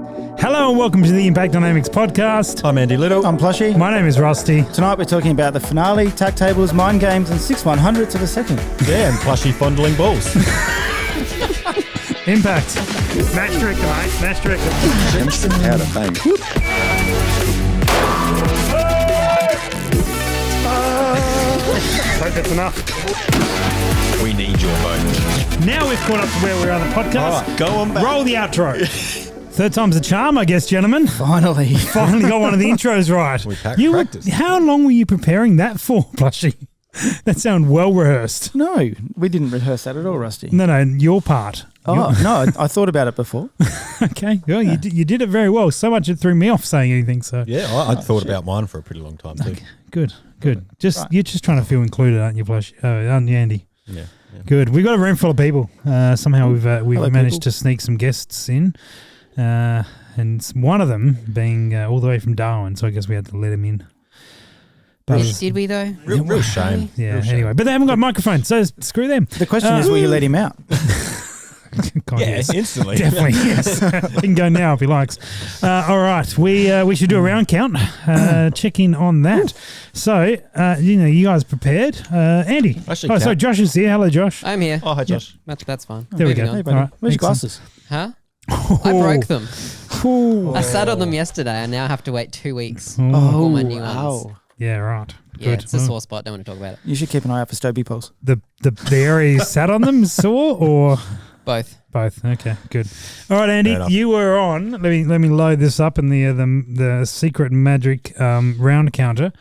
Hello and welcome to the Impact Dynamics podcast. I'm Andy Little. I'm Plushy. My name is Rusty. Tonight we're talking about the finale, tack tables, mind games, and 6/100ths of a second. Yeah, and Plushy fondling balls. Impact. Match director, mate. Match director. Instant out of fame. Hope that's enough. We need your vote. Now we've caught up to where we are on the podcast. Right, go on back. Roll the outro. Third time's the charm, I guess, gentlemen. Finally. Finally got one of the intros right. We practiced. How long were you preparing that for, Plushy? That sounded well rehearsed. No, we didn't rehearse that at all, Rusty. No, your part. Oh, no, I thought about it before. Okay, well, you did it very well. So much it threw me off saying anything. So Yeah, I thought about mine for a pretty long time too. okay, good. You're just trying to feel included, aren't you, Plush? Aren't you, Andy? Yeah. Good. We've got a room full of people. Somehow we've managed people. to sneak some guests in, and one of them being all the way from Darwin. So I guess we had to let him in. Did we though? Real shame. Yeah. Real shame. Anyway, but they haven't got microphones, so screw them. The question is, will you let him out? God, Yeah, yes. instantly. Definitely, yes. He can go now if he likes. All right, we should do a round count. Check in on that. So, you guys prepared? Andy. Actually, sorry, Josh is here. Hello, Josh. I'm here. Oh, hi, Josh. That's fine. There we Moving go. on. Hey, buddy. All right, Where's your excellent. glasses? Huh? I broke them. Ooh. I sat on them yesterday. I now have to wait 2 weeks. Oh, All my new ones. yeah, right. Yeah, Good. it's a sore spot. Don't want to talk about it. You should keep an eye out for Stobie poles. The area you sat on them sore or Both. both? Okay, good. All right, Andy, Fair enough. you were on. Let me load this up in the secret magic round counter.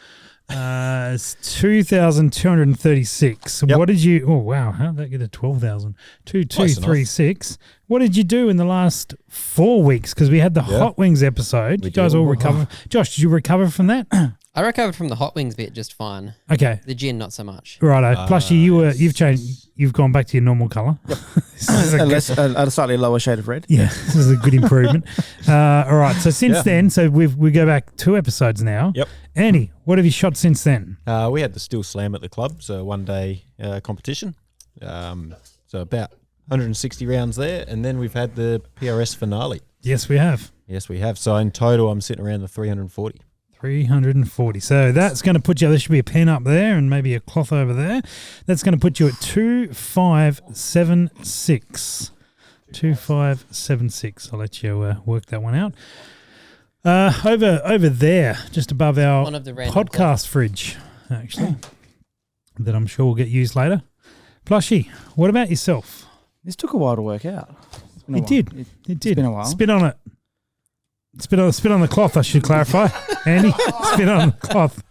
It's 2,236. Yep. What did you? Oh wow, how did that get to 12,000? Close 2,236. What did you do in the last 4 weeks? Because we had the Hot Wings episode. We You guys did. all recover. Josh, did you recover from that? I recovered from the hot wings bit just fine. Okay. The gin, not so much. Righto. Plushy, you've gone back to your normal colour. This is a good- A slightly lower shade of red. yeah, this is a good improvement. All right. So since then, so we go back 2 episodes now. Yep. Andy, what have you shot since then? We had the Steel Slam at the club, so 1 day competition. So about 160 rounds there, and then we've had the PRS Finale. Yes, we have. Yes, we have. So in total, I'm sitting around the 340. 340. So that's going to put you, there should be a pen up there and maybe a cloth over there. That's going to put you at 2576. 2576. I'll let you work that one out. Over there, just above our One of the random podcast fridge, actually, that I'm sure will get used later. Plushy, what about yourself? This took a while to work out. It's been a It while. did. It did. been a while. Spit on it. Spit on the cloth, I should clarify. Andy, spit on the cloth.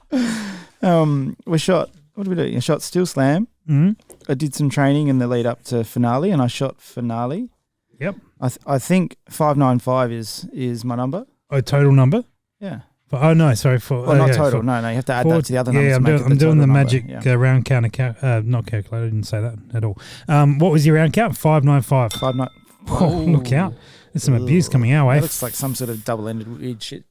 We shot, what did we do? I shot Steel Slam. Mm-hmm. I did some training in the lead up to Finale, and I shot Finale. Yep. I think 595 is my number. Oh, total number? Yeah. Oh, no, sorry. Well, not total. No, you have to add that to the other numbers. Yeah, to make it I'm doing the total magic number. Yeah. round count. Not calculator. I didn't say that at all. What was your round count? 595. 595. Oh, look out. There's some abuse coming our way. That looks like some sort of double-ended weird shit.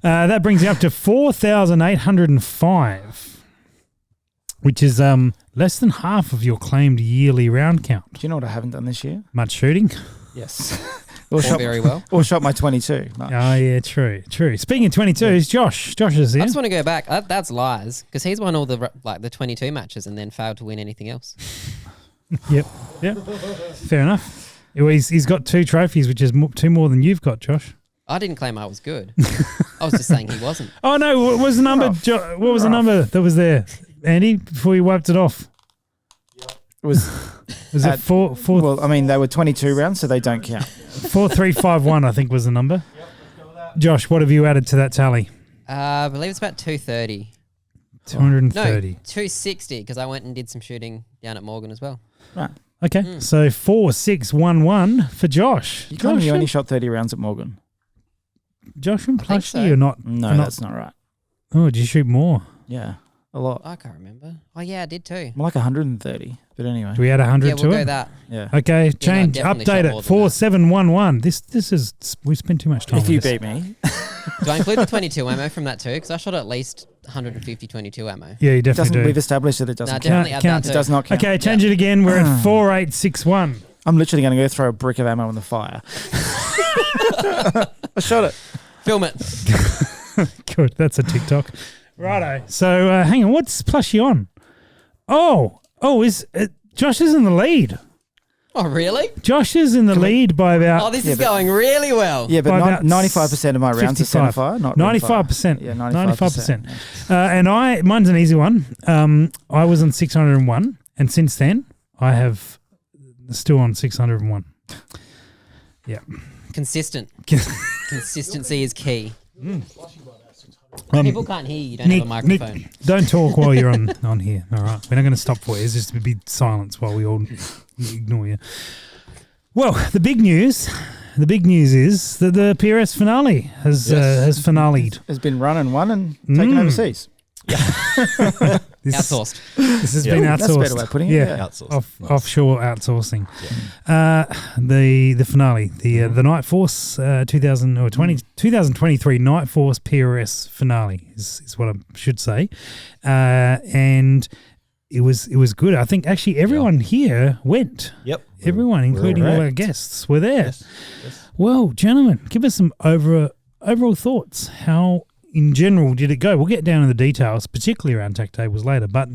That brings you up to 4,805, which is less than half of your claimed yearly round count. Do you know what I haven't done this year? Much shooting? Yes. Or very well. Or shot my 22. Much. Oh, yeah, true. Speaking of 22s, Josh is I here. just want to go back. That's lies because he's won all the 22 matches and then failed to win anything else. Yep. Fair enough. He's got 2 trophies, which is 2 more than you've got, Josh. I didn't claim I was good. I was just saying he wasn't. Oh, no. What was the number? What was the number that was there, Andy, before you wiped it off? Was it 4? Well, I mean, they were 22 rounds, so they don't count. 4351, I think, was the number. Josh, what have you added to that tally? I believe it's about 230. 230. No, 260 because I went and did some shooting down at Morgan as well. Right. Okay, so 4611 for Josh. You told me you Josh, only shot 30 rounds at Morgan. Josh and think Plushy so. or not? No, or not- that's not right. Oh, did you shoot more? Yeah, a lot. I can't remember. Oh yeah, I did too. More like 130. But anyway. Do we add 100 Yeah, to we'll it? go that. Yeah. Okay, change, definitely update shot it. more than 4711. This is, we spent too much time If on you this. beat me. Do I include the 22 ammo from that too? Because I shot at least 150 22 ammo. Yeah, you definitely We've do. established that it doesn't Nah, count. definitely add Count. that It too. does not count. Okay, change it again. We're at 4861. I'm literally going to go throw a brick of ammo in the fire. I shot it. Film it. Good. That's a TikTok. Righto. So hang on. What's Plushy on? Oh, is Josh is in the lead. Oh, really? Josh is in the lead by about. Oh, this is going really well. Yeah, By but about 95% of my rounds are 55. centerfire, not 95%. Yeah, 95%. And mine's an easy one. I was on 601, and since then I have still on 601. Yeah. Consistent. Consistency is key. Um, People can't hear you. You don't have a microphone. Nick, don't talk while you're on here. All right, we're not going to stop for you. It's just to be silence while we all ignore you. Well, the big news is that the PRS finale has finale'd. Has been run and won and taken overseas. Outsourced. This has been outsourced. That's a better way of putting it. Yeah. Outsourced. Offshore outsourcing. The finale, the Nightforce 2023 Nightforce PRS finale is what I should say, and it was good. I think actually everyone here went. Yep. Everyone, including all our guests, were there. Yes. Well, gentlemen, give us some overall thoughts. How, in general, did it go? We'll get down to the details, particularly around tack tables later. But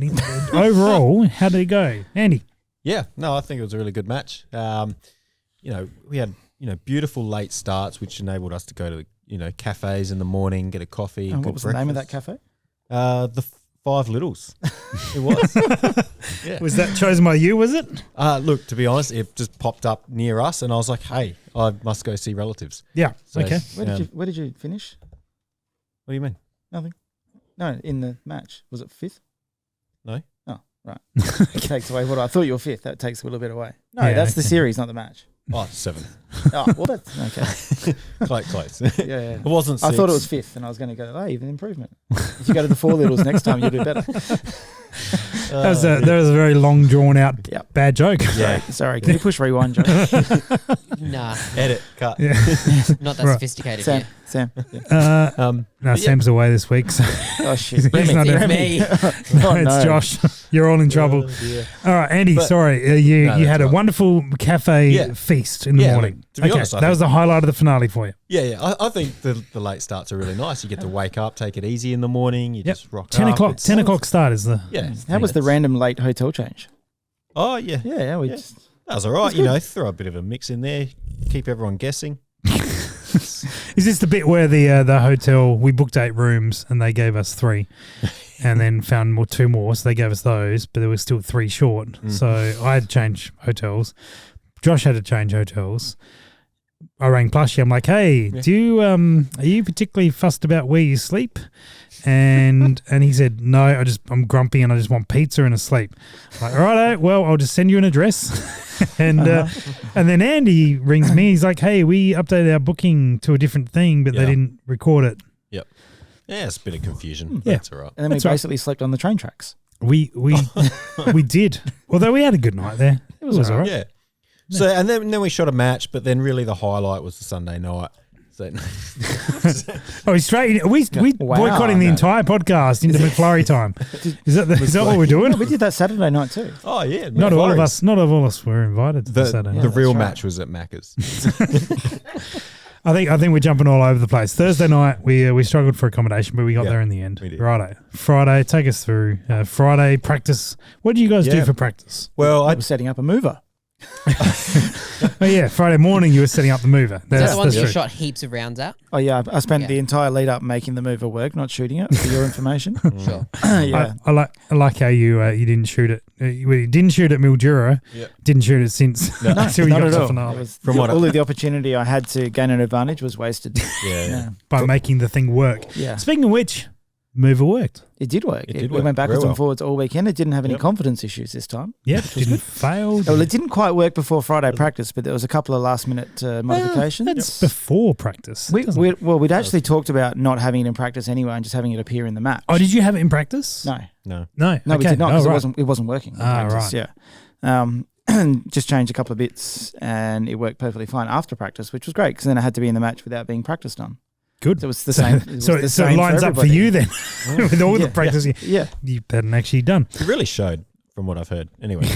overall, how did it go, Andy? Yeah, no, I think it was a really good match. We had beautiful late starts, which enabled us to go to cafes in the morning, get a coffee. And good what was the name of that breakfast. cafe? The Five Littles. It was. Yeah. Was that chosen by you? Was it? Look, to be honest, it just popped up near us, and I was like, "Hey, I must go see relatives." Yeah. So, Okay. Where did you finish? What do you mean? Nothing. No, in the match. Was it fifth? No. Oh, right. It takes away what I thought you were fifth. That takes a little bit away. No, Yeah, that's the okay. series, not the match. Oh, 7th. Oh, well, that's okay. Close. Yeah. It wasn't. I thought it six. was fifth, and I was going to go, oh, even improvement. If you go to the Four Littles next time, you'll do better. That was a very long, drawn out Yep. bad joke. Yeah. Sorry, can you push rewind, Joe? Nah, Edit. Cut. Yeah. not that Right. sophisticated Sam. yet. Sam. Yeah. No, yeah. Sam's away this week. So Oh, shit. He's Remy, not in. Remy. Me. Oh, it's no. Josh. You're all in trouble. Yeah. All right, Andy. But- sorry, you No, had that's a right. wonderful cafe Yeah. feast in the Yeah, morning. look, to be honest, I that was think- the highlight of the finale for you. Yeah. I think the late starts are really nice. You get to wake up, take it easy in the morning. You Yep. just rock 10 up. o'clock. It's- 10 o'clock start is the. Yeah. How was the random late hotel change? Oh yeah. Yeah, we Yeah. just... That was all right. Throw a bit of a mix in there, keep everyone guessing. Is this the bit where the hotel, we booked 8 rooms and they gave us 3 and then found 2 more, so they gave us those, but there was still 3 short. So I had to change hotels. Josh had to change hotels. I rang Plushy. I'm like, hey, do you are you particularly fussed about where you sleep? And he said, no, I'm grumpy and I just want pizza and a sleep. I'm like, all right, well, I'll just send you an address. And then Andy rings me. He's like, hey, we updated our booking to a different thing, but they Yeah. didn't record it. Yep. Yeah, it's a bit of confusion. Yeah. That's all right. And then That's we right. basically slept on the train tracks. We did. Although we had a good night there. It was all right. Yeah. So and then we shot a match, but then really the highlight was the Sunday night. So Oh, he's straight. We Wow. boycotting the No. entire podcast into McFlurry time. Is that what we're doing? No, we did that Saturday night too. oh yeah, Not all of McFlurries. us were invited to the Saturday. The night. real right. match was at Macca's. I think we're jumping all over the place. Thursday night we struggled for accommodation, but we got Yeah, there in the end. we did. Righto. Friday, take us through Friday practice. What do you guys do Yeah. for practice? Well, I was setting up a mover. Oh yeah, Friday morning you were setting up the mover. Is that That's the one that you true. shot heaps of rounds at? Oh yeah, I spent Yeah. the entire lead up making the mover work, not shooting it. For your information. Sure. Yeah. I like how you didn't shoot it. You didn't shoot at Mildura. Yeah. Didn't shoot it since until you Not got at to the all. finale It was From what all of the opportunity I had to gain an advantage was wasted. yeah. by making the thing work. Yeah. Speaking of which, mover worked. It did work. It did We work went backwards very well. and forwards all weekend. It didn't have any Yep. confidence issues this time. Yep, didn't fail. Well, it didn't quite work before Friday practice, but there was a couple of last minute modifications. That's before practice. doesn't it? We'd actually talked about not having it in practice anyway and just having it appear in the match. Oh, did you have it in practice? No. No. No. No, we okay. did not Oh, because right. it wasn't working. in Ah, practice, right. Yeah. Just changed a couple of bits and it worked perfectly fine after practice, which was great because then I had to be in the match without being practiced on. Good. So it was the same. It was So the it same lines up for everybody. you then with all the Yeah. practice Yeah. you hadn't actually done. It really showed from what I've heard. Anyway.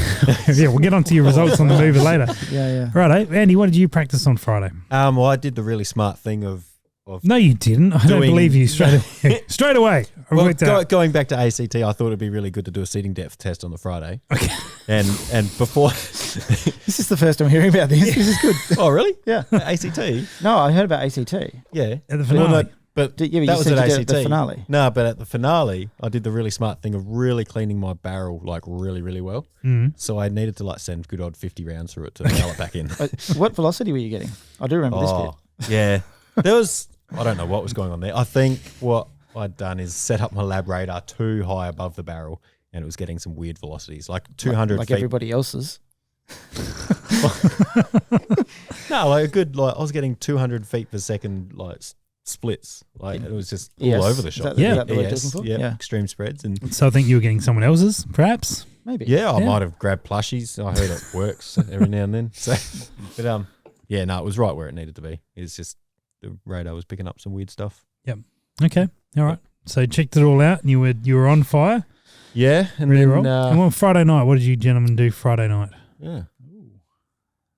Yeah, we'll get onto your results on the movie later. Yeah. Right, Andy, what did you practice on Friday? Well, I did the really smart thing of No, you didn't. I don't believe you straight away. Straight away. I well, worked out. going back to ACT, I thought it'd be really good to do a seating depth test on the Friday. Okay. And before This is the first I'm hearing about this. This is good. Oh, really? Yeah. ACT? No, I heard about ACT. Yeah. At the finale. Well, no, but Yeah, but you that was said at you did ACT. it at the finale. No, but at the finale, I did the really smart thing of really cleaning my barrel like really, really well. Mhm. So I needed to like send good odd 50 rounds through it to nail it back in. What velocity were you getting? I do remember this bit. Yeah. There was, I don't know what was going on there. I think what I'd done is set up my lab radar too high above the barrel and it was getting some weird velocities, like 200 Like feet. everybody else's. No, like a good, like I was getting 200 feet per second, like splits. Like it was just all over the shop. Is that the word you're looking for? Yeah, extreme spreads. And So I think you were getting someone else's, perhaps? Maybe. yeah, I Yeah. might have grabbed plushies. I heard it works every now and then. So, but yeah, no, it was right where it needed to be. It's just the radar was picking up some weird stuff. Okay. All right. So checked it all out and you were on fire. Yeah, and Ready to then roll? And on Friday night, what did you gentlemen do Friday night? yeah,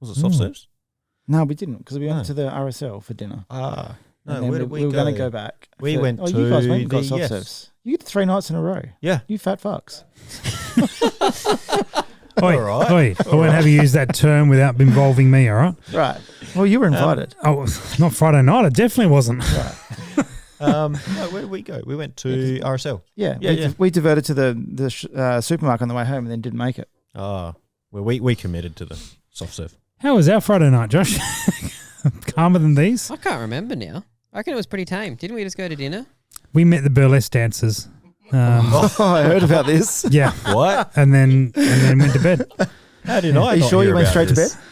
was it soft Ooh. serves? No, we didn't because we went No. to the RSL for dinner. Ah, no, And then where did we were going to go back. We for- went you guys to went and got the- soft yes. serves. You get 3 nights in a row. Yeah. You fat fucks. Oi, All right. oi, I won't have you use that term without involving me, all right? Right. Well, you were invited. Oh, not Friday night. It definitely wasn't. No, where did we go? We went to RSL. Yeah. yeah. We diverted to the supermarket on the way home and then didn't make it. Oh, well, we committed to the soft serve. How was our Friday night, Josh? Calmer than these? I can't remember now. I reckon it was pretty tame. Didn't we just go to dinner? We met the burlesque dancers. Oh, I heard about this. Yeah. What? And then went to bed. How did I? Are you not sure hear you went about straight to this? bed?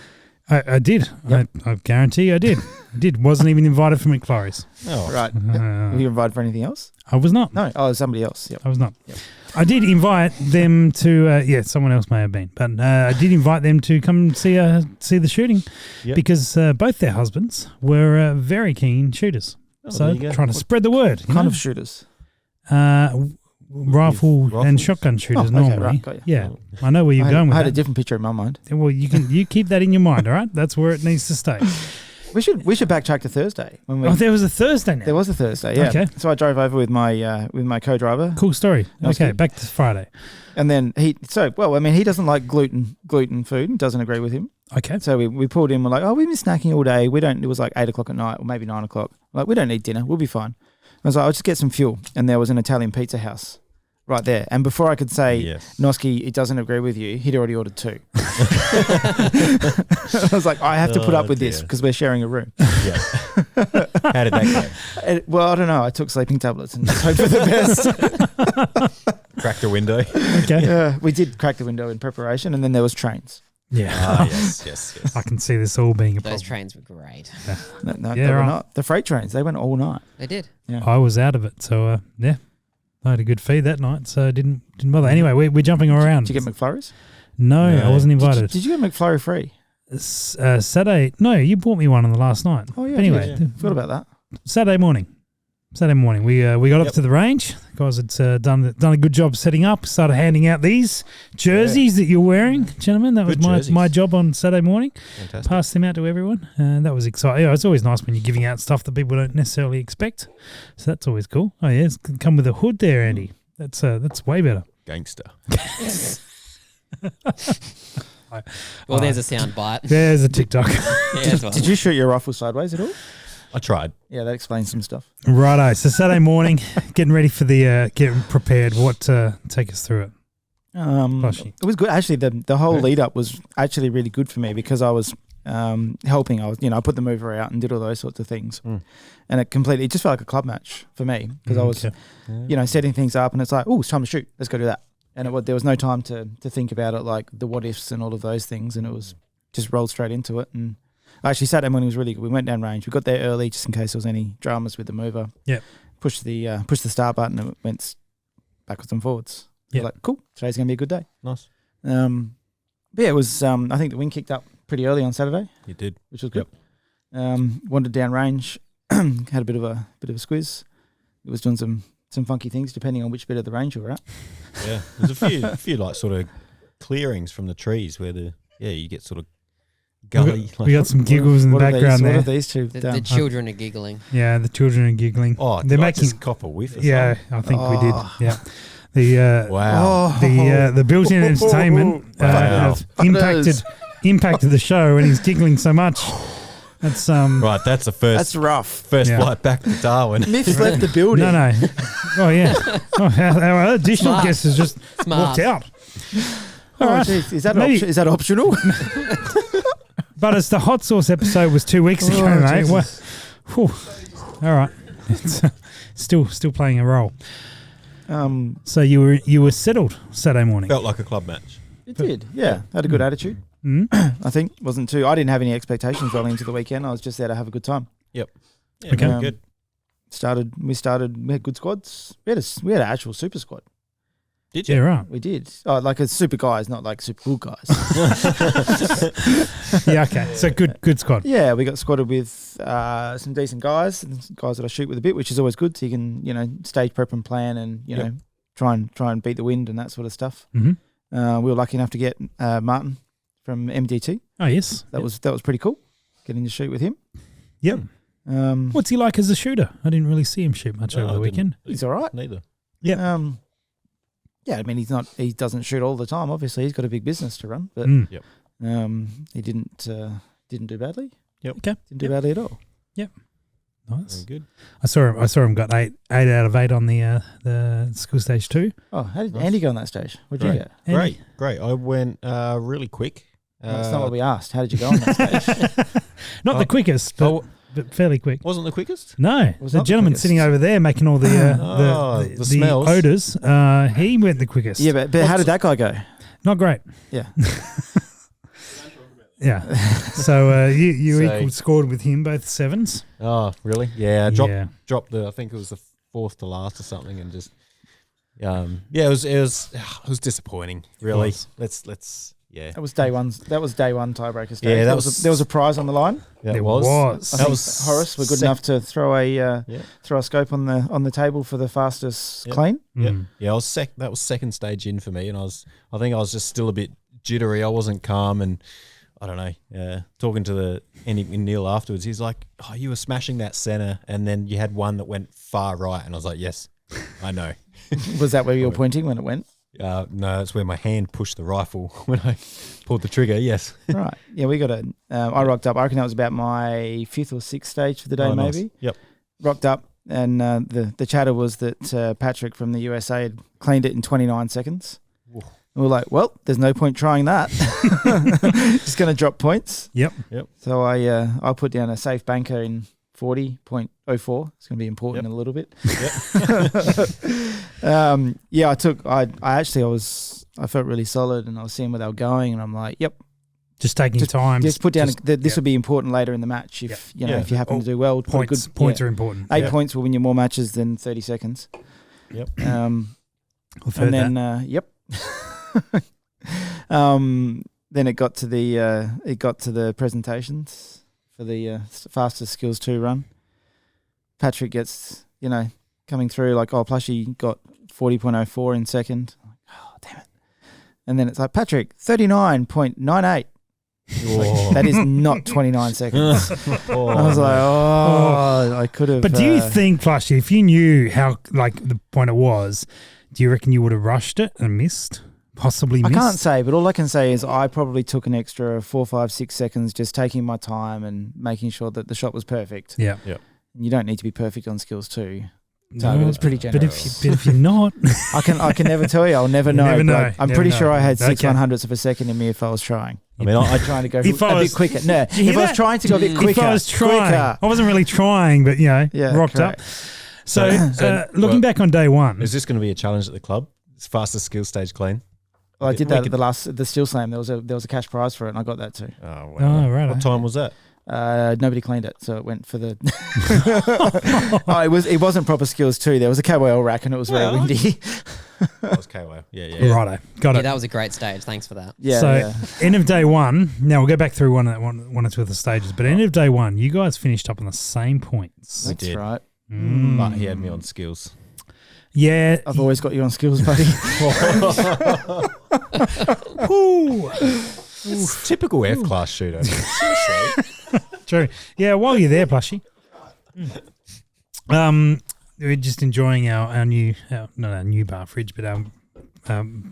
I did. Yep. I guarantee I did. I did. Wasn't even invited for McFlurries. Oh, Right. Were you invited for anything else? I was not. No. Oh, somebody else. Yep. I was not. Yep. I did invite them to, someone else may have been, but I did invite them to come see the shooting Yep. because both their husbands were very keen shooters. Oh, So there you go. trying to spread the word. Kind of shooters. Rifle and Rifles? shotgun shooters okay, normally. right, got you. Yeah, I know where you're going I with had a that. different picture in my mind. Well, you keep that in your mind, all right? That's where it needs to stay. We should backtrack to Thursday when we. Oh, there was a Thursday now. There was a Thursday, yeah. Okay. So I drove over with my co-driver, Cool story. That was Okay, good. back to Friday. and then he doesn't like gluten food, doesn't agree with him. Okay. So we pulled in. We're like, oh, we've been snacking all day. We don't. It was like 8 o'clock at night, or maybe 9 o'clock. Like, we don't need dinner. We'll be fine. I was like, I'll just get some fuel, and there was an Italian pizza house right there. And before I could say, Yes. Noski, it doesn't agree with you, he'd already ordered 2. I was like, I have to put up with this dear. because we're sharing a room. Yeah. How did that go? Well, I don't know. I took sleeping tablets and just hoped for the best. Cracked a window. Okay. We did crack the window in preparation, and then there was trains. Yeah. Yes. I can see this all being a Those problem. trains were great. No, Yeah, they were right. not. The freight trains, they went all night. They did. Yeah. I was out of it, so I had a good feed that night, so didn't bother. Anyway, we're jumping around. Did you get McFlurries? No, I No. wasn't invited. Did you get McFlurry free? Saturday? No, you bought me one on the last night. Oh, yeah. But anyway, Forgot about that. Saturday morning. We got up to the range. The guys had done a good job setting up. Started handing out these jerseys that you're wearing, gentlemen. That Good was jerseys. my job on Saturday morning. Fantastic. Passed them out to everyone, and that was exciting. Yeah, it's always nice when you're giving out stuff that people don't necessarily expect. So that's always cool. Oh yeah, it's come with a hood there, Andy. That's way better. Gangster. Well, there's a sound bite. There's a TikTok. Yeah, as well. Did you shoot your rifle sideways at all? I tried. Yeah, that explains some stuff. Righto. So Saturday morning, getting ready for the getting prepared. What take us through it? Flushy. It was good. Actually, the whole lead up was actually really good for me because I was helping. I put the mover out and did all those sorts of things, and it just felt like a club match for me because I was, Okay. setting things up, and it's like, oh, it's time to shoot. Let's go do that. And there was no time to think about it, like the what ifs and all of those things, and it was just rolled straight into it. And actually, Saturday morning was really good. We went down range. We got there early just in case there was any dramas with the mover. Yep. Pushed the start button and it went backwards and forwards. Yep. Like, cool. Today's gonna be a good day. Nice. But yeah, it was. I think the wind kicked up pretty early on Saturday, You did. which was good. Wandered down range, had a bit of a squiz. It was doing some funky things depending on which bit of the range you were at. Yeah. There's a few like sort of clearings from the trees where you get sort of gully. We got some giggles in the background What there. have these two The done? children are giggling. Yeah, the children are giggling. Oh, they're did I making. just cop a whiff or Yeah, something? I think we did. Yeah, the Wow. the built-in entertainment Wow. have impacted the show, and he's giggling so much. That's Right, that's the That's rough. first Yeah. flight back to Darwin. Myths left the building. No. Oh yeah. Oh, our additional Smart. guest has just Smart. walked out. Oh, All right. geez. Is that Maybe- is that optional? But as the hot sauce episode was 2 weeks ago, Oh, mate. Jesus. Whew. All right. It's still playing a role. So you were settled Saturday morning. Felt like a club match. It did. Yeah, had a good attitude. Mm? I think wasn't too. I didn't have any expectations rolling into the weekend. I was just there to have a good time. Yep. Yeah, Okay. very good. We had good squads. We had an actual super squad. Did Yeah, you? right. We did. Oh, like a super guys, not like super good guys. Yeah, okay. So good squad. Yeah, we got squadded with some decent guys, and some guys that I shoot with a bit, which is always good. So you can stage prep and plan, and Yep. try and beat the wind and that sort of stuff. Mm-hmm. We were lucky enough to get Martin from MDT. Oh yes. That was pretty cool. Getting to shoot with him. Yep. What's he like as a shooter? I didn't really see him shoot much over the weekend. He's all right. Neither. Yeah. Yeah, I mean he doesn't shoot all the time. Obviously, he's got a big business to run, but Mm. he didn't do badly. Yep. Okay. Didn't do badly at all. Nice. Very good. I saw him got 8 out of 8 on the school stage 2. Oh, how did Nice. Andy go on that stage? What did you Great. get? Great. I went really quick. That's not what we asked. How did you go on that stage? Not the quickest, but fairly quick. Wasn't the quickest? No, Was the not the gentleman quickest. sitting over there making all the the smells. odors. He went the quickest. Yeah, but how did that guy go? Not great. Yeah. Yeah. So you So- equal scored with him, both 7s. Oh, really? Yeah. I Yeah. dropped I think it was the 4th to last or something, and just it was disappointing. Really. Was. Let's yeah. That was day one. That was day one tiebreaker stage. Yeah, there was a prize on the line. That There was. was. I That think was Horace were good enough to throw a Yeah. scope on the table for the fastest Yep. clean. Yeah, Mm. yeah. That was second stage in for me, and I think I was just still a bit jittery. I wasn't calm, and I don't know. Talking to Neil afterwards, he's like, "Oh, you were smashing that center, and then you had one that went far right," and I was like, "Yes, I know." Was that where you were pointing when it went? No, that's where my hand pushed the rifle when I pulled the trigger. Yes. Right. Yeah, we got I rocked up. I reckon that was about my 5th or 6th stage for the day, Oh, nice. maybe. Yep. Rocked up, and the chatter was that Patrick from the USA had cleaned it in 29 seconds. Whoa. And we're like, well, there's no point trying that. Just going to drop points. Yep. So I put down a safe banker in 40.04. It's going to be important in a little bit. Yeah, I felt really solid, and I was seeing where they were going, and I'm like, yep. Just taking time. Just put down. Just- This will be important later in the match if if you happen to do well. put a points. good- Points yeah. are important. 8 points will win you more matches than 30 seconds. Yep. I've heard And then that. yep. Then it got to the presentations for the fastest skills 2 run. Patrick gets coming through like, oh, Plushy got 40.04 in second. I'm like, oh, damn it. And then it's like, Patrick 39.98. Whoa. That is not 29 seconds. Oh, I was like, I could have. But do you think, Plushy, if you knew how the point it was, do you reckon you would have rushed it and missed? Possibly I missed? can't say, but all I can say is I probably took an extra 4, 5, 6 seconds just taking my time and making sure that the shot was perfect. Yeah. And you don't need to be perfect on skills too. No, it's pretty but generous. if you're not, I can never tell you. I'll never You know. never but know. I'm Never pretty know. sure I had 6 Okay. 100ths of a second in me if I was trying. I mean, I Trying to go If I a was- bit quicker. No, Did you if hear I was that? trying to go a bit quicker. if I was trying, quicker. I wasn't really trying, but Yeah, rocked correct. up. So, looking well, back on day one, is this going to be a challenge at the club? It's fastest skill stage clean. Well, I did We that could- at the steel slam. There was a cash prize for it, and I got that too. Oh, wow. Oh, right. What time was that? Nobody cleaned it, so it went for the. It wasn't proper skills too. There was a KOL rack, and it was very Well, windy. That was KO. Yeah. righto, got Yeah, it. that was a great stage. Thanks for that. Yeah, so, yeah. end of day one. Now we'll go back through one or two of the stages, but end of day one, you guys finished up on the same points. That's did. right. Mm. But he had me on skills. Yeah. I've always got you on skills, buddy. Ooh. It's typical F-class shooter. Seriously. True. Yeah, while you're there, Plushy. We're just enjoying our new, not our new bar fridge, but our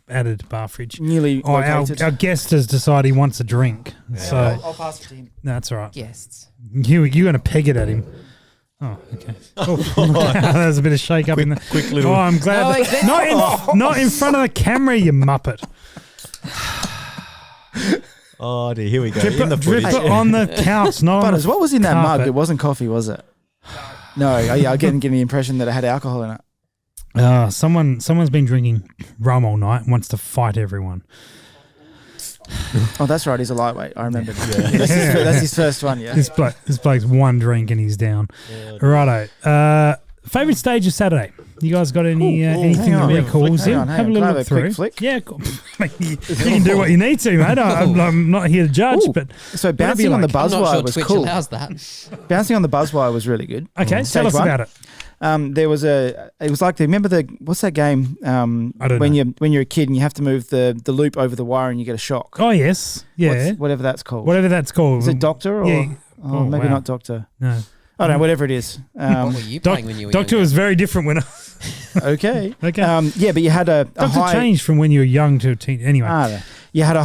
added bar fridge. Newly located. Our guest has decided he wants a drink. Yeah. So I'll pass it to him. No, that's all right. Guests. You're going to peg it at him. Oh, okay. There's a bit of shake up in there. Quick little. Oh, I'm glad. Not in front of the camera, you muppet. Oh dear, here we go. Drip in the it footage. on the couch, not on Butters, the what was in that carpet. mug? It wasn't coffee, was it? No, I'm getting the impression that it had alcohol in it. Someone's been drinking rum all night and wants to fight everyone. Oh, that's right. He's a lightweight. I remember. Yeah. That's his first one. Yeah. This bloke's one drink and he's down. Righto. Favorite stage of Saturday? You guys got anything that recalls you? Have a little look through. Flick. Yeah, cool. You can do what you need to, mate. I'm not here to judge, but so bouncing on the buzz I'm not wire sure was Twitch cool. allows that. Bouncing on the buzz wire was really good. okay. Stage Tell us one. about it. There was it was like remember what's that game? I don't when know. when you're a kid and you have to move the loop over the wire and you get a shock. Oh yes, yeah. Whatever that's called. Whatever that's called. Is it Doctor or Yeah. oh, maybe wow. not Doctor? No. I don't know. Whatever it is. What were you playing when you were Doctor younger? was very different when. Okay. Okay. Yeah, but you had a Doctor high. changed from when you were young to a teen. Anyway. I don't know. You had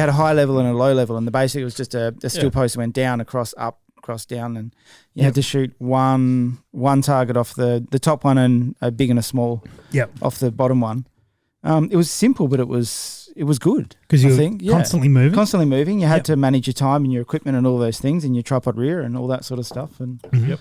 a high level and a low level, and the basic was just a steel post that went down, across, up, across, down, and you had to shoot one target off the top one and a big and a small off the bottom one. It was simple, but it was good. Because you think. were constantly moving. Constantly moving. You had to manage your time and your equipment and all those things, and your tripod rear and all that sort of stuff. And it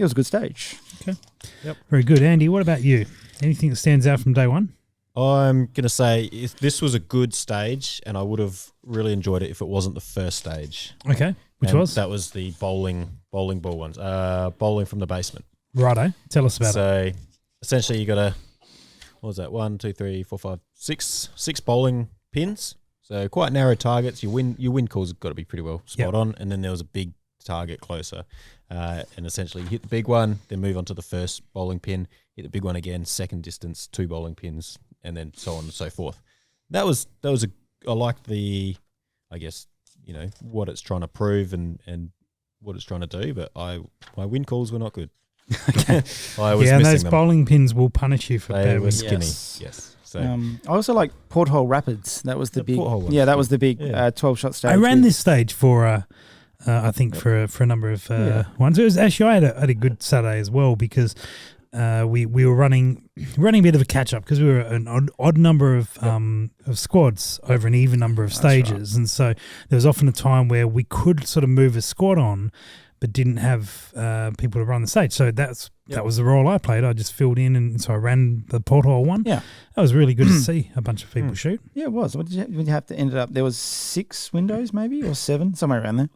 was a good stage. Okay. Yep. Very good. Andy, what about you? Anything that stands out from day one? I'm going to say this was a good stage, and I would have really enjoyed it if it wasn't the first stage. Okay. Which And was? That was the bowling ball ones. Bowling from the basement. Righto. Tell us about it. So essentially you got what was that? 1, 2, 3, 4, 5, 6 bowling pins. So quite narrow targets. Your wind calls have got to be pretty well spot on. And then there was a big target closer. And essentially you hit the big one, then move on to the first bowling pin, hit the big one again, second distance, 2 bowling pins, and then so on and so forth. I like the, I guess, what it's trying to prove and what it's trying to do, but my wind calls were not good. I was and missing those them. bowling pins will punish you for They bad were wind. skinny. Yes. Yes. So I also like Porthole Rapids. That was the big. Porthole one. Yeah, that was the big Yeah. 12-shot stage. I ran with- this stage for, I think, for a number of ones. It was actually I had a good Saturday as well because we were running a bit of a catch up because we were an odd number of squads over an even number of stages, and so there was often a time where we could sort of move a squad on, but didn't have people to run the stage. So that was the role I played. I just filled in, and so I ran the Porthole one. Yeah, that was really good to see a bunch of people shoot. Yeah, it was. What did you have to end it up? There was 6 windows, maybe, or 7, somewhere around there.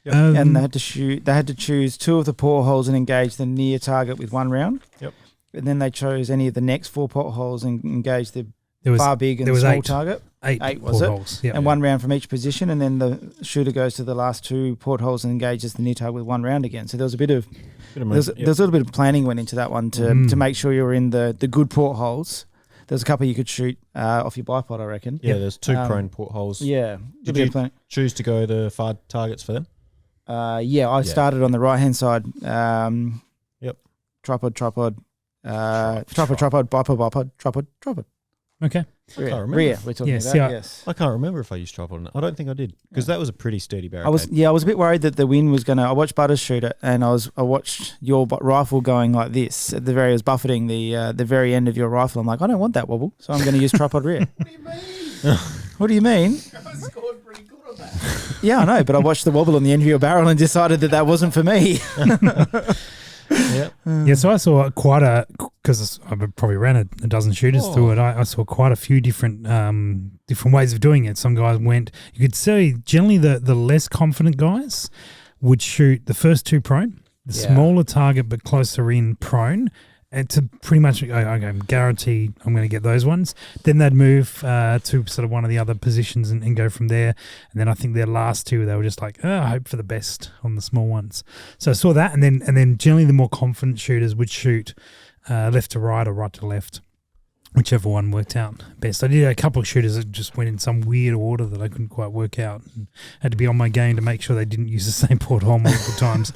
And they had to shoot. They had to choose 2 of the portholes and engage the near target with 1 round. Yep. And then they chose any of the next 4 portholes and engaged the There far big and there was small 8. target. 8 was it? portholes. Yeah. And 1 round from each position, and then the shooter goes to the last 2 portholes and engages the near target with 1 round again. So there was a bit of there's a little bit of planning went into that one to make sure you were in the good portholes. There's a couple you could shoot off your bipod, I reckon. Yeah, there's 2 prone portholes. Yeah. Did you choose to go the far targets for them? I started on the right hand side. Tripod, tripod, bipod, tripod. Okay. I can't remember. Rear, we're talking about. Yes. I can't remember if I used tripod or not. I don't think I did because that was a pretty sturdy barricade. I was a bit worried that the wind was going to. I watched Butters shoot it, and I watched your rifle going like this. At the very, it was buffeting the very end of your rifle. I'm like, I don't want that wobble, so I'm going to use tripod rear. What do you mean? What do you mean? I scored pretty good on that. Yeah, I know, but I watched the wobble on the end of your barrel and decided that wasn't for me. Yeah, so I saw because I probably ran a dozen shooters through it. I saw quite a few different ways of doing it. Some guys you could see generally the less confident guys would shoot the first 2 prone, the smaller target but closer in prone, and to pretty much I'm guaranteed I'm going to get those ones. Then they'd move to sort of one of the other positions and go from there. And then I think their last 2 they were just like, I hope for the best on the small ones. So I saw that, and then generally the more confident shooters would shoot left to right or right to left, whichever one worked out best. I did a couple of shooters that just went in some weird order that I couldn't quite work out. And had to be on my game to make sure they didn't use the same porthole multiple times.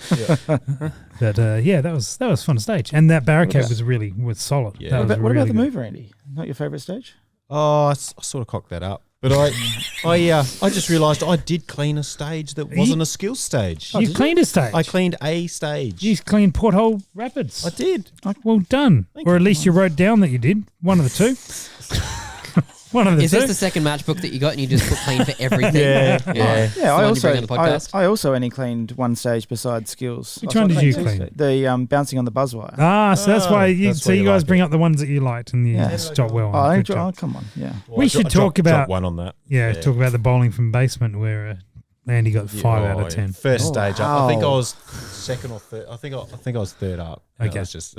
But that was fun stage, and that barricade was solid. Yeah. That was What really about the good. mover, Andy? Not your favourite stage? Oh, I sort of cocked that up. But I just realised I did clean a stage that wasn't a skills stage. You cleaned a stage. I cleaned a stage. You cleaned Porthole Rapids. I did. Well done. Or at least you wrote down that you did. One of the two. One of the Is two. this the second match book that you got and you just put clean for everything? Yeah. Yeah. Yeah, I You also bring on the podcast? I also only cleaned one stage besides skills. Which one did you two clean? stages. The bouncing on the buzzwire. So that's why you, that's why you guys like bring it. up the ones that you liked and you Yeah. stopped well. Oh, on. Good job. come on, yeah. Well, We I should dropped- talk about- dropped one on that. Talk about the bowling from basement where Andy got 5 out of 10. First Oh, stage up. I think I wow. was second or third. I think I was third up. And Okay. it was just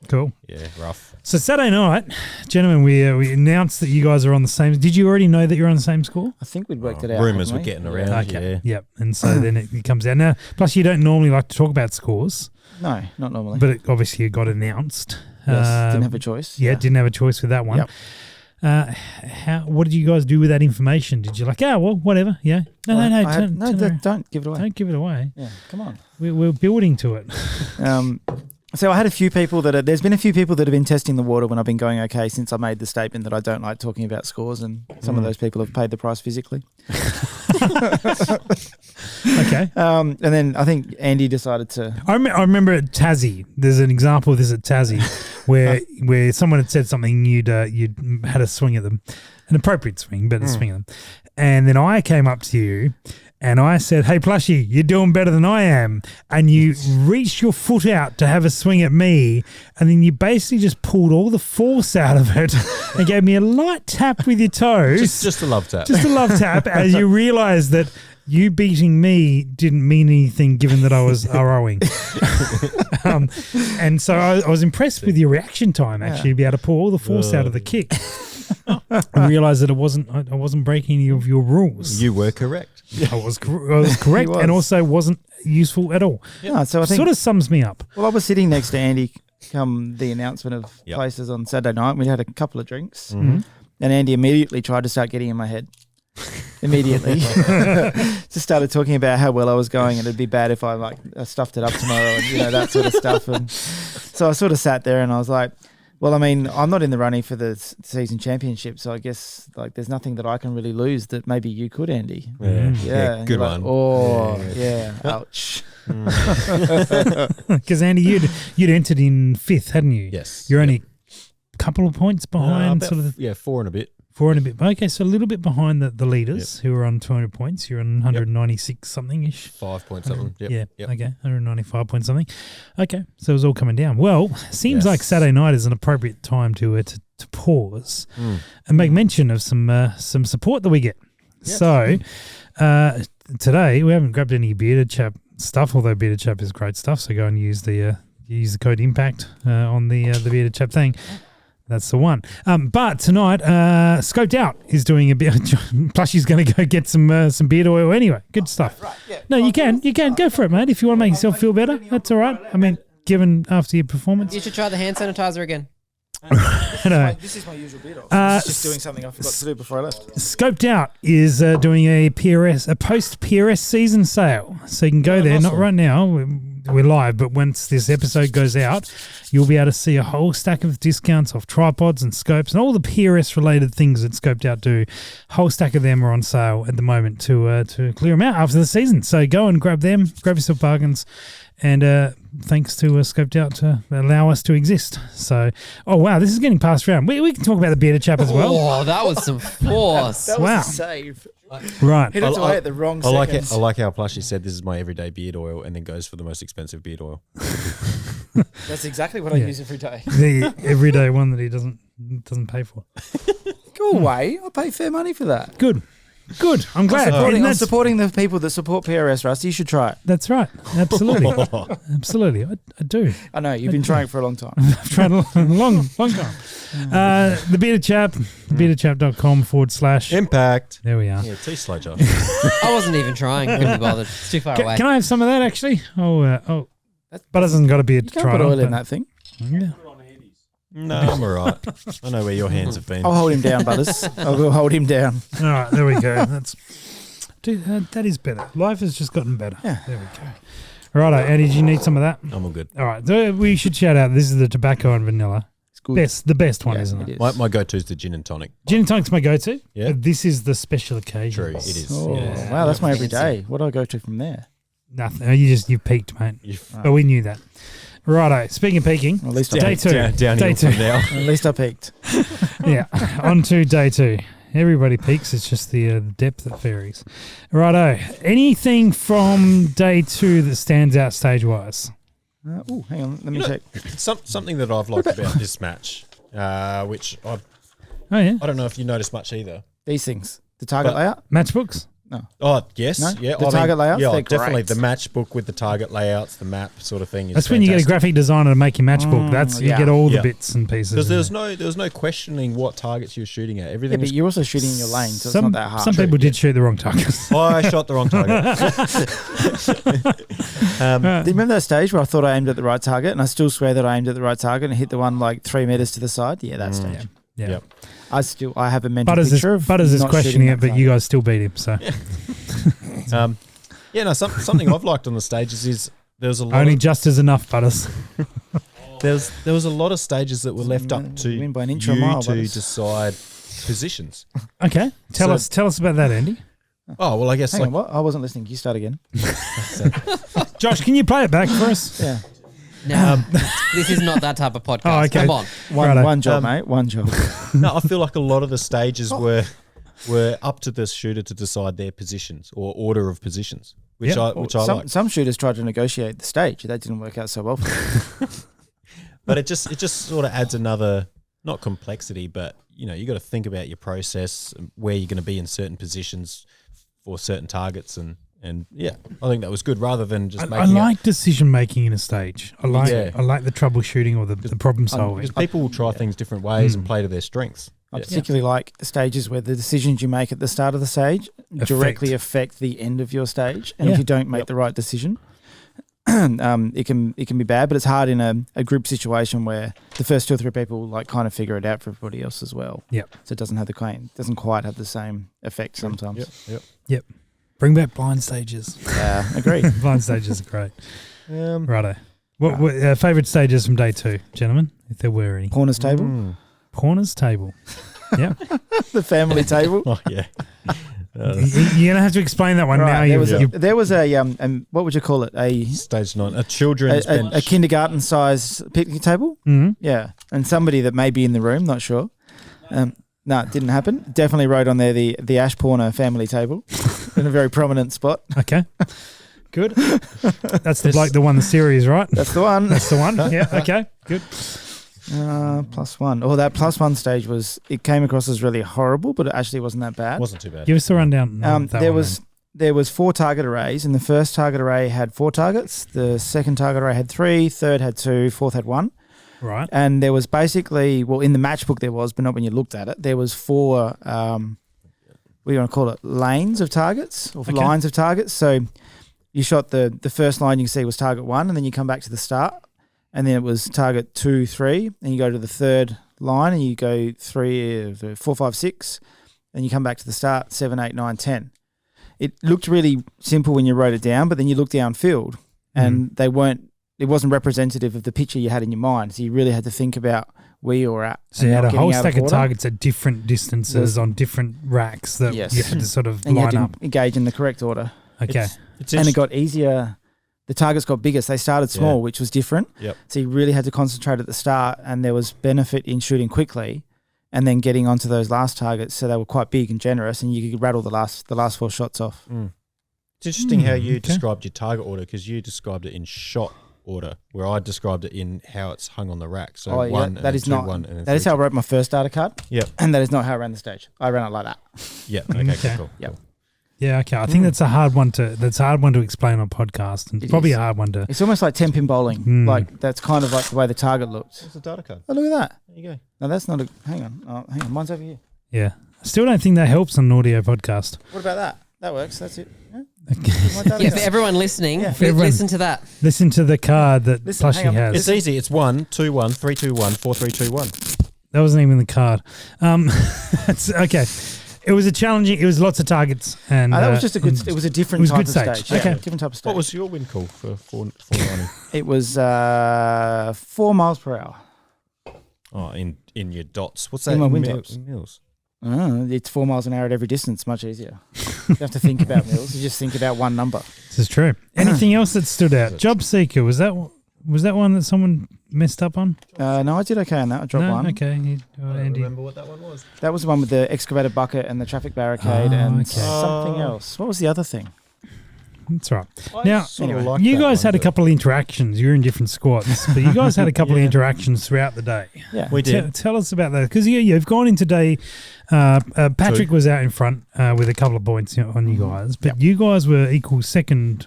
Cool. rough. So Saturday night, gentlemen, we announced that you guys are on the same. Did you already know that you're on the same score? I think we'd worked it out. Rumours hadn't were we? getting around. Yeah. Yep. And so then it comes out. Now, plus you don't normally like to talk about scores, No, not normally. but obviously it got announced. yes, didn't have a choice. Yeah, didn't have a choice with that one. Yep. What did you guys do with that information? Did you whatever? Yeah. No, Don't give it away. don't give it away. Yeah, come on. We're building to it. So I had a few people there's been a few people that have been testing the water when I've been going okay since I made the statement that I don't like talking about scores, and some of those people have paid the price physically. Okay. And then I think Andy decided to. I remember at Tassie. There's an example of this at Tassie where someone had said something. You'd had a swing at them, an appropriate swing, but a swing at them, and then I came up to you. And I said, "Hey, Plushie, you're doing better than I am." And you reached your foot out to have a swing at me, and then you basically just pulled all the force out of it and gave me a light tap with your toes. Just a love tap. Just a love tap as you realised that you beating me didn't mean anything given that I was ROing. And so I was impressed with your reaction time, actually, to be able to pull all the force out of the kick. I realised that I wasn't breaking any of your rules. You were correct. I was correct, was. and also wasn't useful at all. No, so I think. Sort of sums me up. Well, I was sitting next to Andy come the announcement of Yep. places on Saturday night. We had a couple of drinks, Mm-hmm. and Andy immediately tried to start getting in my head. Immediately, just started talking about how well I was going, and it'd be bad if I stuffed it up tomorrow, and that sort of stuff. And so I sort of sat there, and I was like, "Well, I mean, I'm not in the running for the season championship, so I guess there's nothing that I can really lose that maybe you could, Andy." Yeah. and Good you're one. like, oh, yeah. Ouch. Because Andy, you'd entered in 5th, hadn't you? Yes. You're only a couple of points behind, About, sort of 4 and a bit. 4 and a bit. Okay, so a little bit behind the leaders who are on 200 points. You're on 196 something ish. 5 point something. Yep. Yeah. Yep. Okay. 195 point something. Okay. So it was all coming down. Well, seems Yes. like Saturday night is an appropriate time to pause and make mention of some support that we get. Yes. So today we haven't grabbed any Bearded Chap stuff, although Bearded Chap is great stuff. So go and use the code IMPACT on the Bearded Chap thing. That's the one. But tonight, Scoped Out is doing a bit. Plushie's going to go get some beard oil anyway. Good stuff. Right, yeah. No, you can go for it, mate. If you want to make yourself feel better, that's all right. I mean, given after your performance. You should try the hand sanitizer again. This is my usual beat off. It's just doing something I forgot to do before I left. Scoped Out is doing a post PRS season sale, so you can go there. Not right now, we're live, but once this episode goes out, you'll be able to see a whole stack of discounts off tripods and scopes and all the PRS related things that Scoped Out do. Whole stack of them are on sale at the moment to clear them out after the season. So go and grab them, grab yourself bargains. And thanks to Scoped Out to allow us to exist. So, oh wow, this is getting passed around. We can talk about the Bearded Chap as well. Oh, that was some force. That was Wow. a save. Right. Hit it away at the wrong I like it. seconds. I like how Plushie said this is my everyday beard oil, and then goes for the most expensive beard oil. That's exactly what I use every day. The everyday one that he doesn't pay for. Go away. I pay fair money for that. Good. I'm glad. And I'm that's, supporting the people that support PRS, Rusty. You should try it. that's right. Absolutely. Absolutely. I do. I know, you've been trying for a long time. I've tried a long time. The Bearded Chap, beardedchap.com/ Impact. There we are. Yeah, too slow, Josh. I wasn't even trying. Couldn't be bothered. It's too far away. Can I have some of that actually? But it hasn't got to be a You can't try. put oil in that thing. Yeah. No, I'm all right. I know where your hands have been. I'll hold him down, Butters. I will hold him down. All right, there we go. Dude, that is better. Life has just gotten better. Yeah. There we go. Righto, Eddie, did you need some of that? I'm all good. All right, so we should shout out. This is the tobacco and vanilla. It's good. The best one, Yeah, isn't it? is. My go-to is the gin and tonic. Gin and tonic's my go-to. Yeah. But this is the special occasion. True, it is. Oh, Yeah. wow, that's my Fancy. everyday. What do I go to from there? Nothing. You peaked, mate. You've- But we knew that. Righto. Speaking of peaking, Well, at least I Day peaked. two. Downhill Day two. from now. At least I peaked. yeah, on to day 2. Everybody peaks. It's just the depth that varies. Righto. Anything from day 2 that stands out stage-wise? Oh, hang on. Let me check. Something that I've liked about this match, which Oh, yeah. I don't know if you noticed much either. These things. The target But- layout. Matchbooks? Oh, yes. No? Yeah. The target layouts, Yeah, they're definitely. great. The match book with the target layouts, the map sort of thing is That's when you get a fantastic. graphic designer to make your matchbook. You yeah. get all the Yeah. bits and pieces. Because in there was no questioning what targets you were shooting at. Yeah, Everything but was. you're also shooting in your lane, so some, it's not that hard. Some people did shoot the wrong targets. I shot the wrong target. Do you remember that stage where I thought I aimed at the right target, and I still swear that I aimed at the right target and hit the one like 3 meters to the side? Yeah, that stage. Yeah. Yep. I have a mental Butters picture of is not questioning shooting it, that but you target. guys still beat him. So Something I've liked on the stages is there was a lot. only Of, just is enough, Butters. there was a lot of stages that were left up to Win by an you inch or a mile, to Butters. decide positions. Okay, tell So- us about that, Andy. Oh well, I guess Hang like on, what? I wasn't listening. You start again. Josh, can you play it back for us? Yeah. No, this is not that type of podcast. Oh, okay. Come on. Righto. One job, mate. One job. no, I feel like a lot of the stages were up to the shooter to decide their positions or order of positions, which Yep. I like. Some shooters tried to negotiate the stage. That didn't work out so well for them. But it just sort of adds another, not complexity, but you got to think about your process, and where you're going to be in certain positions for certain targets, and yeah, I think that was good rather than just I making. like decision making in a stage. I like Yeah. the troubleshooting or the problem solving. because people will try things different ways and play to their strengths. I Yeah. particularly like stages where the decisions you make at the start of the stage directly affect the end of your stage. And Yeah. if you don't make the right decision, it can be bad. But it's hard in a group situation where the first 2 or 3 people like kind of figure it out for everybody else as well. Yep. So it doesn't quite have the same effect sometimes. Yep. Bring back blind stages. Agreed. Blind stages are great. Yep. Righto. What favourite stages from day 2, gentlemen, if there were any? Corners table, Corners table. Yeah. the family table. Oh yeah. You're going to have to explain that one now. Right, You- there was a what would you call it? Stage 9, a children's bench. A kindergarten sized picnic table. Mhm. Yeah, and somebody that may be in the room, not sure. No, it didn't happen. Definitely wrote on there the Ashporner family table in a very prominent spot. Okay. Good. That's the bloke that won the series, right? That's the one. That's the one. Yeah. Okay. Good. +1. Oh, that +1 stage it came across as really horrible, but it actually wasn't that bad. Wasn't too bad. Give us the rundown. of that There one, was there was 4 target arrays, and the first target array had 4 targets. The second target array had 3, third had 2, fourth had 1. then. Right. And there was basically, in the matchbook there was, but not when you looked at it, there was 4, what do you want to call it, lanes of targets, or lines of targets. So you shot the first line you can see was target 1, and then you come back to the start, and then it was target 2, 3, and you go to the third line, and you go 3, 4, 5, 6, and you come back to the start, 7, 8, 9, 10. It looked really simple when you wrote it down, but then you look downfield, and it wasn't representative of the picture you had in your mind. So you really had to think about where you were at. So you had a whole stack of order. targets at different distances on different racks that Yes. you had to sort of And you had line to up. engage in the correct order. Okay. It's And it got easier. The targets got bigger. So they started small, which was different. Yep. So you really had to concentrate at the start, and there was benefit in shooting quickly and then getting onto those last targets. So they were quite big and generous, and you could rattle the last 4 shots off. It's interesting how you okay. described your target order, because you described it in shot order, where I described it in how it's hung on the rack. So one, that is 2, not. 1, and then That is 3, how I wrote my first data card. Yep. And that is not how I ran the stage. I ran it like that. Yeah. Okay. Okay. Cool. Yep. Cool. Yeah, okay. I think that's a hard one to explain on podcast, and It probably is. a hard one to. It's almost like 10-pin bowling. Like that's kind of like the way the target looked. It's a data card. Oh, look at that. There you go. No, that's not a. Hang on. Mine's over here. Yeah, I still don't think that helps on an audio podcast. What about that? That works. That's it. Yeah. Yeah, for everyone listening, everyone- listen to that. Listen to the card that Listen, hang Plushie on. has. It's easy. It's 1, 2, 1, 3, 2, 1, 4, 3, 2, 1. That wasn't even the card. It's okay. It was a challenging. It was lots of targets, and that was just a good. It was a different it was a type good of stage. stage. Okay. Yeah, different type of stage. What was your win call for 490? It was 4 miles per hour. Oh, in your dots. What's that? In my wind dots. Mils. It's 4 miles an hour at every distance. Much easier. You have to think about mils. You just think about one number. This is true. Anything else that stood out? Job Seeker, was that one that someone messed up on? No, I did okay on that. I dropped one. Okay. Andy. Remember what that one was? That was the one with the excavator bucket and the traffic barricade and okay. something else. What was the other thing? That's right. Now, anyway, you guys had a couple of interactions. You're in different squads, but you guys had a couple of interactions throughout the day. Yeah. We did. Tell us about that, because you've gone in today. Patrick was out in front with a couple of points on you guys, but you guys were equal second,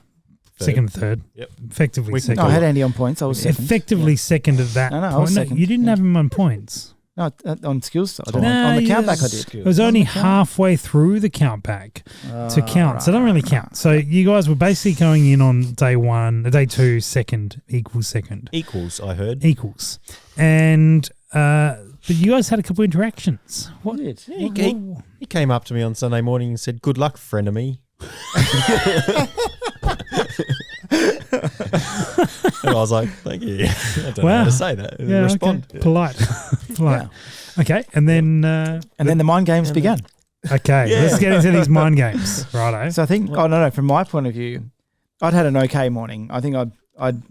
third. Yep. Effectively second. No, I had Andy on points. I was second. Effectively second at that No, I point. was second. You didn't have him on points. No, on skills. I don't No, on the you countback I just- did. It was only halfway through the count back to count, so it don't really count. So you guys were basically going in on day 2, second, equals second. Equals, I heard. Equals. And but you guys had a couple of interactions. What? Did. He came up to me on Sunday morning and said, "Good luck, friend of me." And I was like, "Thank you." I don't know how to say that. Yeah, Respond. okay. Polite. Polite. Okay, and then And then the mind games began. okay, let's get into these mind games. Righto. So I think, no, from my point of view, I'd had an okay morning. I think I'd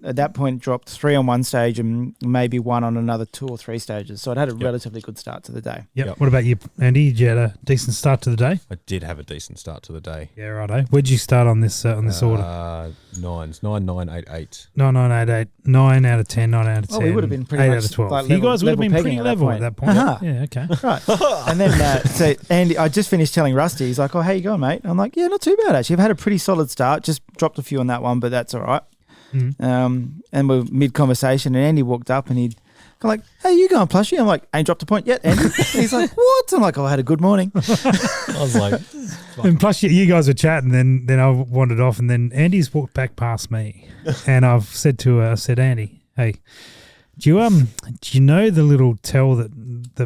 at that point dropped 3 on one stage and maybe 1 on another 2 or 3 stages. So I'd had a relatively good start to the day. Yep. What about you, Andy? Did you had a decent start to the day? I did have a decent start to the day. Yeah, righto. Where'd you start on this order? 9s, 9, 9, 8, 8. 9, 9, 8, 8, 9 out of 10, 9 out of 10. Oh, we would have been pretty 8 much out of 12. like You guys would have been level pretty pegging at that level at point. that point. Uh-huh. Yeah, okay. Right. And then, so Andy, I just finished telling Rusty, he's like, "Oh, how you going, mate?" I'm like, "Yeah, not too bad, actually. I've had a pretty solid start. Just dropped a few on that one, but that's all right." And we're mid-conversation, and Andy walked up and he'd go like, "How you going, Plushie?" I'm like, "Ain't dropped a point yet, Andy." And he's like, "What?" I'm like, "Oh, I had a good morning." I was like, And plus, you guys were chatting, then I wandered off, and then Andy's walked back past me, and I've said to her, I said, "Andy, hey, do you know the little tell that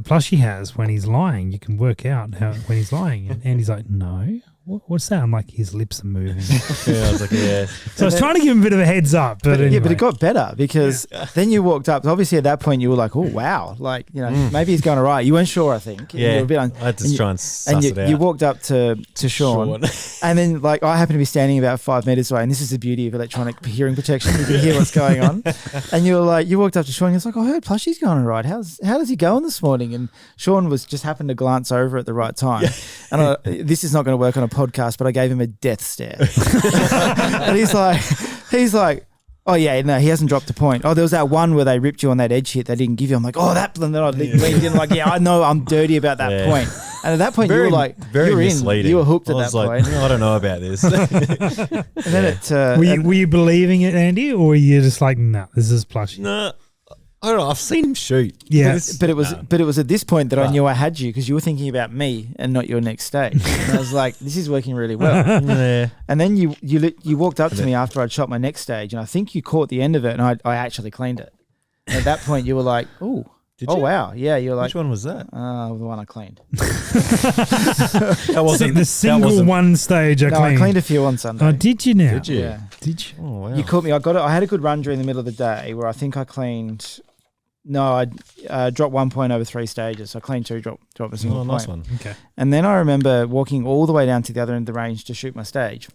Plushie has when he's lying? You can work out when he's lying." And Andy's like, "No. What's that?" I'm like, "His lips are moving." yeah, I was like, yeah. So I was trying to give him a bit of a heads up, but anyway. Yeah, but it got better because then you walked up. Obviously, at that point, you were like, "Oh, wow!" Like, maybe he's going all right. You weren't sure, I think. Yeah, you were a bit I had to try and suss and it out. you walked up to Sean, and then like I happened to be standing about 5 meters away, and this is the beauty of electronic hearing protection. You can hear what's going on, and you were like, you walked up to Sean, and he was like, "I heard Plushie's going all right. How does he going this morning?" And Sean was just happened to glance over at the right time, and this is not going to work on a podcast, but I gave him a death stare, and he's like, "Oh yeah, no, he hasn't dropped a point. Oh, there was that one where they ripped you on that edge hit they didn't give you." I'm like, "Oh, that," and then I leaned in like, "Yeah, I know, I'm dirty about that point." And at that point, you were like, very you were misleading. in, you were hooked I at that was like, point. I don't know about this. And then were you believing it, Andy, or were you just like, "No, this is Plushie"? No, I don't know. I've seen him shoot. Yeah, but it was at this point that I knew I had you because you were thinking about me and not your next stage. And I was like, "This is working really well." Yeah. And then you walked up to me after I'd shot my next stage, and I think you caught the end of it, and I actually cleaned it. And at that point, you were like, "Oh, Did you? wow, yeah." You're like, Which one was that? the one I cleaned. That wasn't the single one stage I No, cleaned. I cleaned a few on Sunday. Oh, did you now? Did you? Yeah. Did you? Oh wow. You caught me. I had a good run during the middle of the day where I think I cleaned. No, I dropped 1 point over 3 stages. So I cleaned 2, drop a single point. nice one. Okay. And then I remember walking all the way down to the other end of the range to shoot my stage.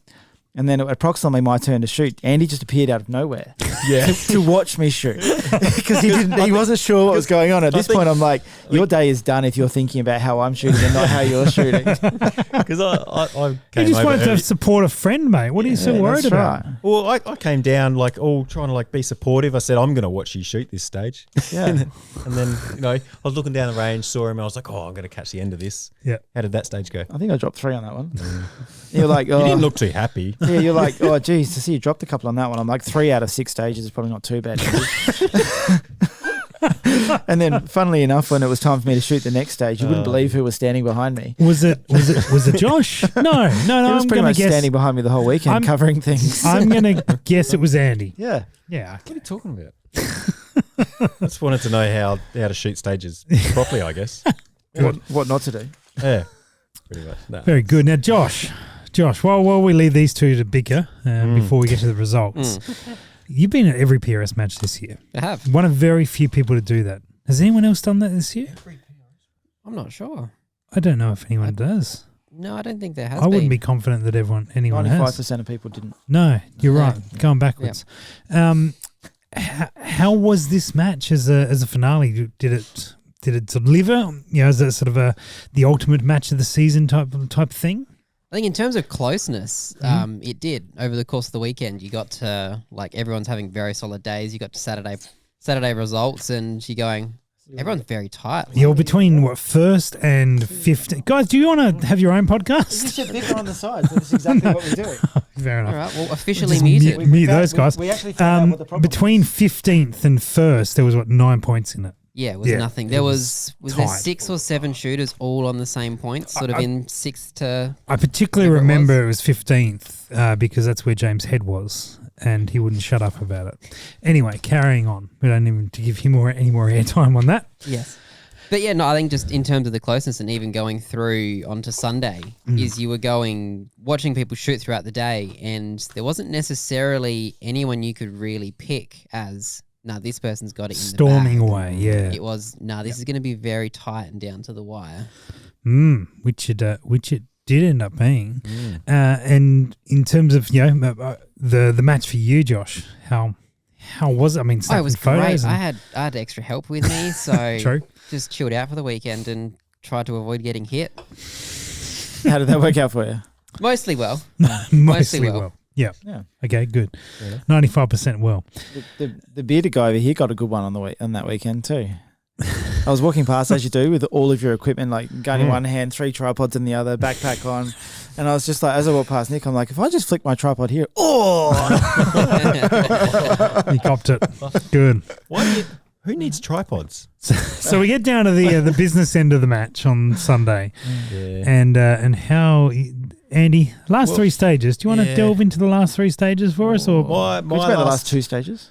And then approximately my turn to shoot, Andy just appeared out of nowhere to watch me shoot because he wasn't sure what was going on. At this point, I'm like, your day is done if you're thinking about how I'm shooting and not how you're shooting. Because I came You just over wanted to early. support a friend, mate. What are you so worried that's about? right. Well, I came down like all trying to like be supportive. I said, "I'm going to watch you shoot this stage." Yeah. and then I was looking down the range, saw him, and I was like, "Oh, I'm going to catch the end of this." Yeah. How did that stage go? I think I dropped 3 on that one. You're like, You oh. didn't look too happy. Yeah, you're like, "Oh, geez, to see you dropped a couple on that one." I'm like, 3 out of 6 stages is probably not too bad. And then, funnily enough, when it was time for me to shoot the next stage, you wouldn't believe who was standing behind me. Was it Josh? No. He was I'm pretty gonna much guess. standing behind me the whole weekend, covering things. I'm gonna guess it was Andy. Yeah. Yeah. What are you talking about? I just wanted to know how to shoot stages properly, I guess. What not to do. Yeah, pretty much. No. Very good. Now, Josh, while we leave these two to bicker before we get to the results, you've been at every PRS match this year. I have. One of very few people to do that. Has anyone else done that this year? I'm not sure. I don't know if anyone does. No, I don't think there has I wouldn't been. be confident that anyone 95% has. of people didn't. No, you're No. right. Going backwards. How was this match as a finale? Did it deliver? Is it sort of the ultimate match of the season type thing? I think in terms of closeness, it did. Over the course of the weekend, you got to, everyone's having very solid days. You got to Saturday results, and you're going, everyone's very tight. You're between first and 15th. Guys, do you want to have your own podcast? You said bigger on the sides. That's exactly what we do. Fair enough. All right, well, officially Just muted. mute those guys. We actually found out what the problem between 15th and first, there was 9 points in it. Yeah, it was nothing. There was there 6 or 7 shooters all on the same points, sort of in 6 to... I particularly Whatever it remember it was 15th because that's where James Head was, and he wouldn't shut up about it. Anyway, carrying on. We don't even to give him any more airtime on that. Yes. But yeah, no, I think just in terms of the closeness and even going through onto Sunday is you were watching people shoot throughout the day, and there wasn't necessarily anyone you could really pick as... No, this person's got it in Storming the bag. away, yeah. It was, this is going to be very tight and down to the wire. Which it did end up being. And in terms of, the match for you, Josh, how was it? I mean, It was photos great. I had extra help with me, so True. just chilled out for the weekend and tried to avoid getting hit. How did that work out for you? Mostly well. Mostly well. Yeah. Yeah. Okay, good. 95% well. The bearded guy over here got a good one on that weekend too. I was walking past, as you do, with all of your equipment, like gun in one hand, 3 tripods in the other, backpack on. And I was just like, as I walked past Nick, I'm like, if I just flick my tripod here, He copped it. Good. Who needs tripods? So we get down to the business end of the match on Sunday. Yeah. And how... Andy, last 3 stages. Do you want to delve into the last 3 stages for us? Or My which about the last 2 stages?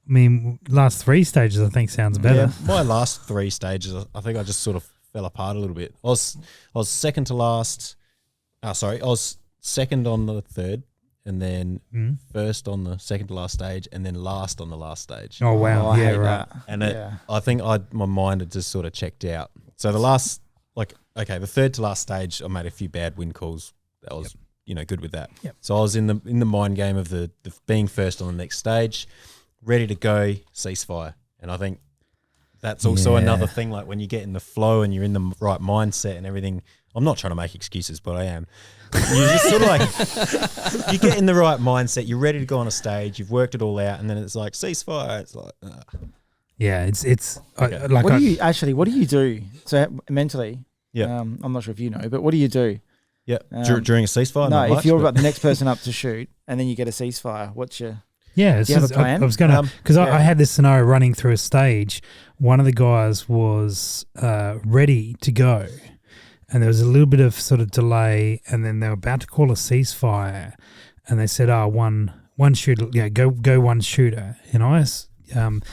I mean, last 3 stages I think sounds better. My last 3 stages, I think I just sort of fell apart a little bit. I was second to last. I was second on the third, and then first on the second to last stage, and then last on the last stage. Oh wow! I Yeah, hate right. that. And Yeah. I think my mind had just sort of checked out. So the third to last stage, I made a few bad wind calls. That was good with that. Yep. So I was in the mind game of the being first on the next stage, ready to go, ceasefire. And I think that's also another thing. Like when you get in the flow and you're in the right mindset and everything. I'm not trying to make excuses, but I am. You just sort of you get in the right mindset. You're ready to go on a stage. You've worked it all out, and then it's like ceasefire. It's like, Yeah, it's Okay. What do you do? So mentally, Yeah. I'm not sure if you know, but what do you do? yeah. During a ceasefire. No, not if much, you're but- about the next person up to shoot, and then you get a ceasefire, what's your... Yeah, Do you have a plan? I was going to, because yeah. I had this scenario running through a stage. One of the guys was ready to go, and there was a little bit of sort of delay, and then they were about to call a ceasefire, and they said, one shooter, go one shooter. And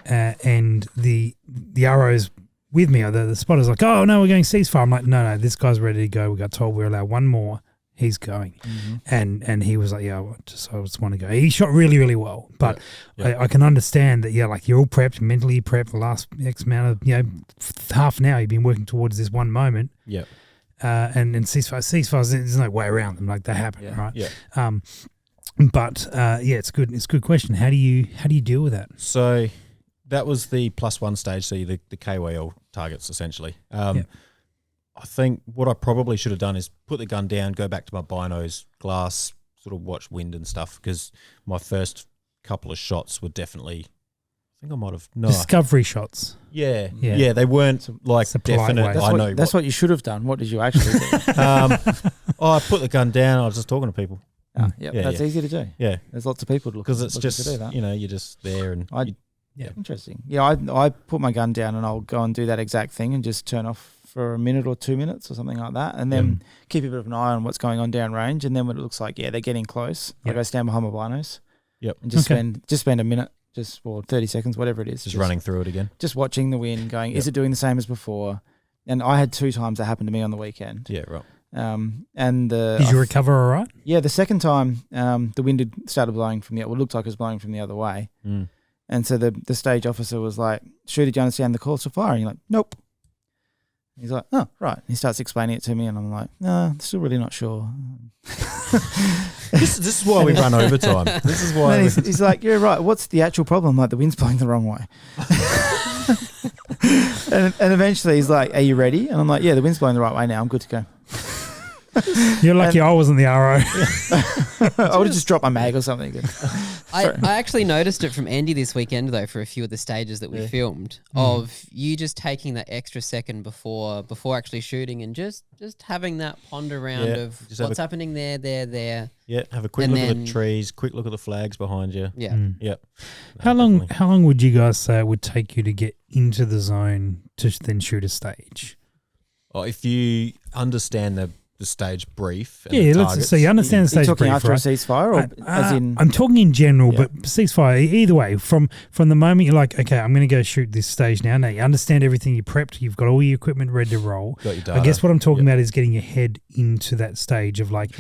and the RO's with me, the spotter's like, oh, no, we're going ceasefire. I'm like, no, this guy's ready to go. We got told we're allowed one more. He's going. And he was like, I just want to go. He shot really, really well. But I can understand that, you're all prepped, mentally prepped the last X amount of, half an hour you've been working towards this one moment. Yeah. And ceasefires, there's no way around them. Like, they happen, right? Yeah. It's good. It's a good question. How do you deal with that? So that was the +1 stage, so the KYL targets essentially. I think what I probably should have done is put the gun down, go back to my binos, glass, sort of watch wind and stuff, because my first couple of shots were definitely, I think I might have, no. Discovery shots. Yeah, they weren't like a polite definite, way. That's what you should have done. What did you actually do? I put the gun down, I was just talking to people. That's easy to do. Yeah. There's lots of people Because it's looking just, to do that. you're just there and Interesting. Yeah, I put my gun down and I'll go and do that exact thing and just turn off for a minute or 2 minutes or something like that, and then keep a bit of an eye on what's going on downrange. And then when it looks like they're getting close, I go stand behind my binos. Yep. And just spend a minute, or 30 seconds, whatever it is, just running through it again. Just watching the wind, going, is it doing the same as before? And I had 2 times that happened to me on the weekend. Yeah, right. Did you recover all right? Yeah, the second time, the wind had started blowing from it looked like it was blowing from the other way. And so the stage officer was like, "Shooter, do you understand the calls for fire?" And you're like, "Nope." He's like, "Oh, right." He starts explaining it to me, and I'm like, "No, still really not sure." This is why we run overtime. This is why. He's like, "You're right. What's the actual problem? Like the wind's blowing the wrong way." and eventually he's like, "Are you ready?" And I'm like, "Yeah, the wind's blowing the right way now. I'm good to go." You're lucky I wasn't the RO. I would have just dropped my mag or something. I actually noticed it from Andy this weekend, though, for a few of the stages that we filmed, of you just taking that extra second before actually shooting and just having that ponder round of what's happening there. Yeah, have a quick look at the trees, quick look at the flags behind you. Yeah. Yep. How long would you guys say it would take you to get into the zone to then shoot a stage? Oh, if you understand the stage brief. And the let's targets. so you understand the stage talking brief, after right? a ceasefire, or as in? I'm talking in general, but ceasefire. Either way, from the moment you're like, okay, I'm going to go shoot this stage now. Now you understand everything. You prepped. You've got all your equipment ready to roll. Got your data. I guess what I'm talking about is getting your head into that stage of like,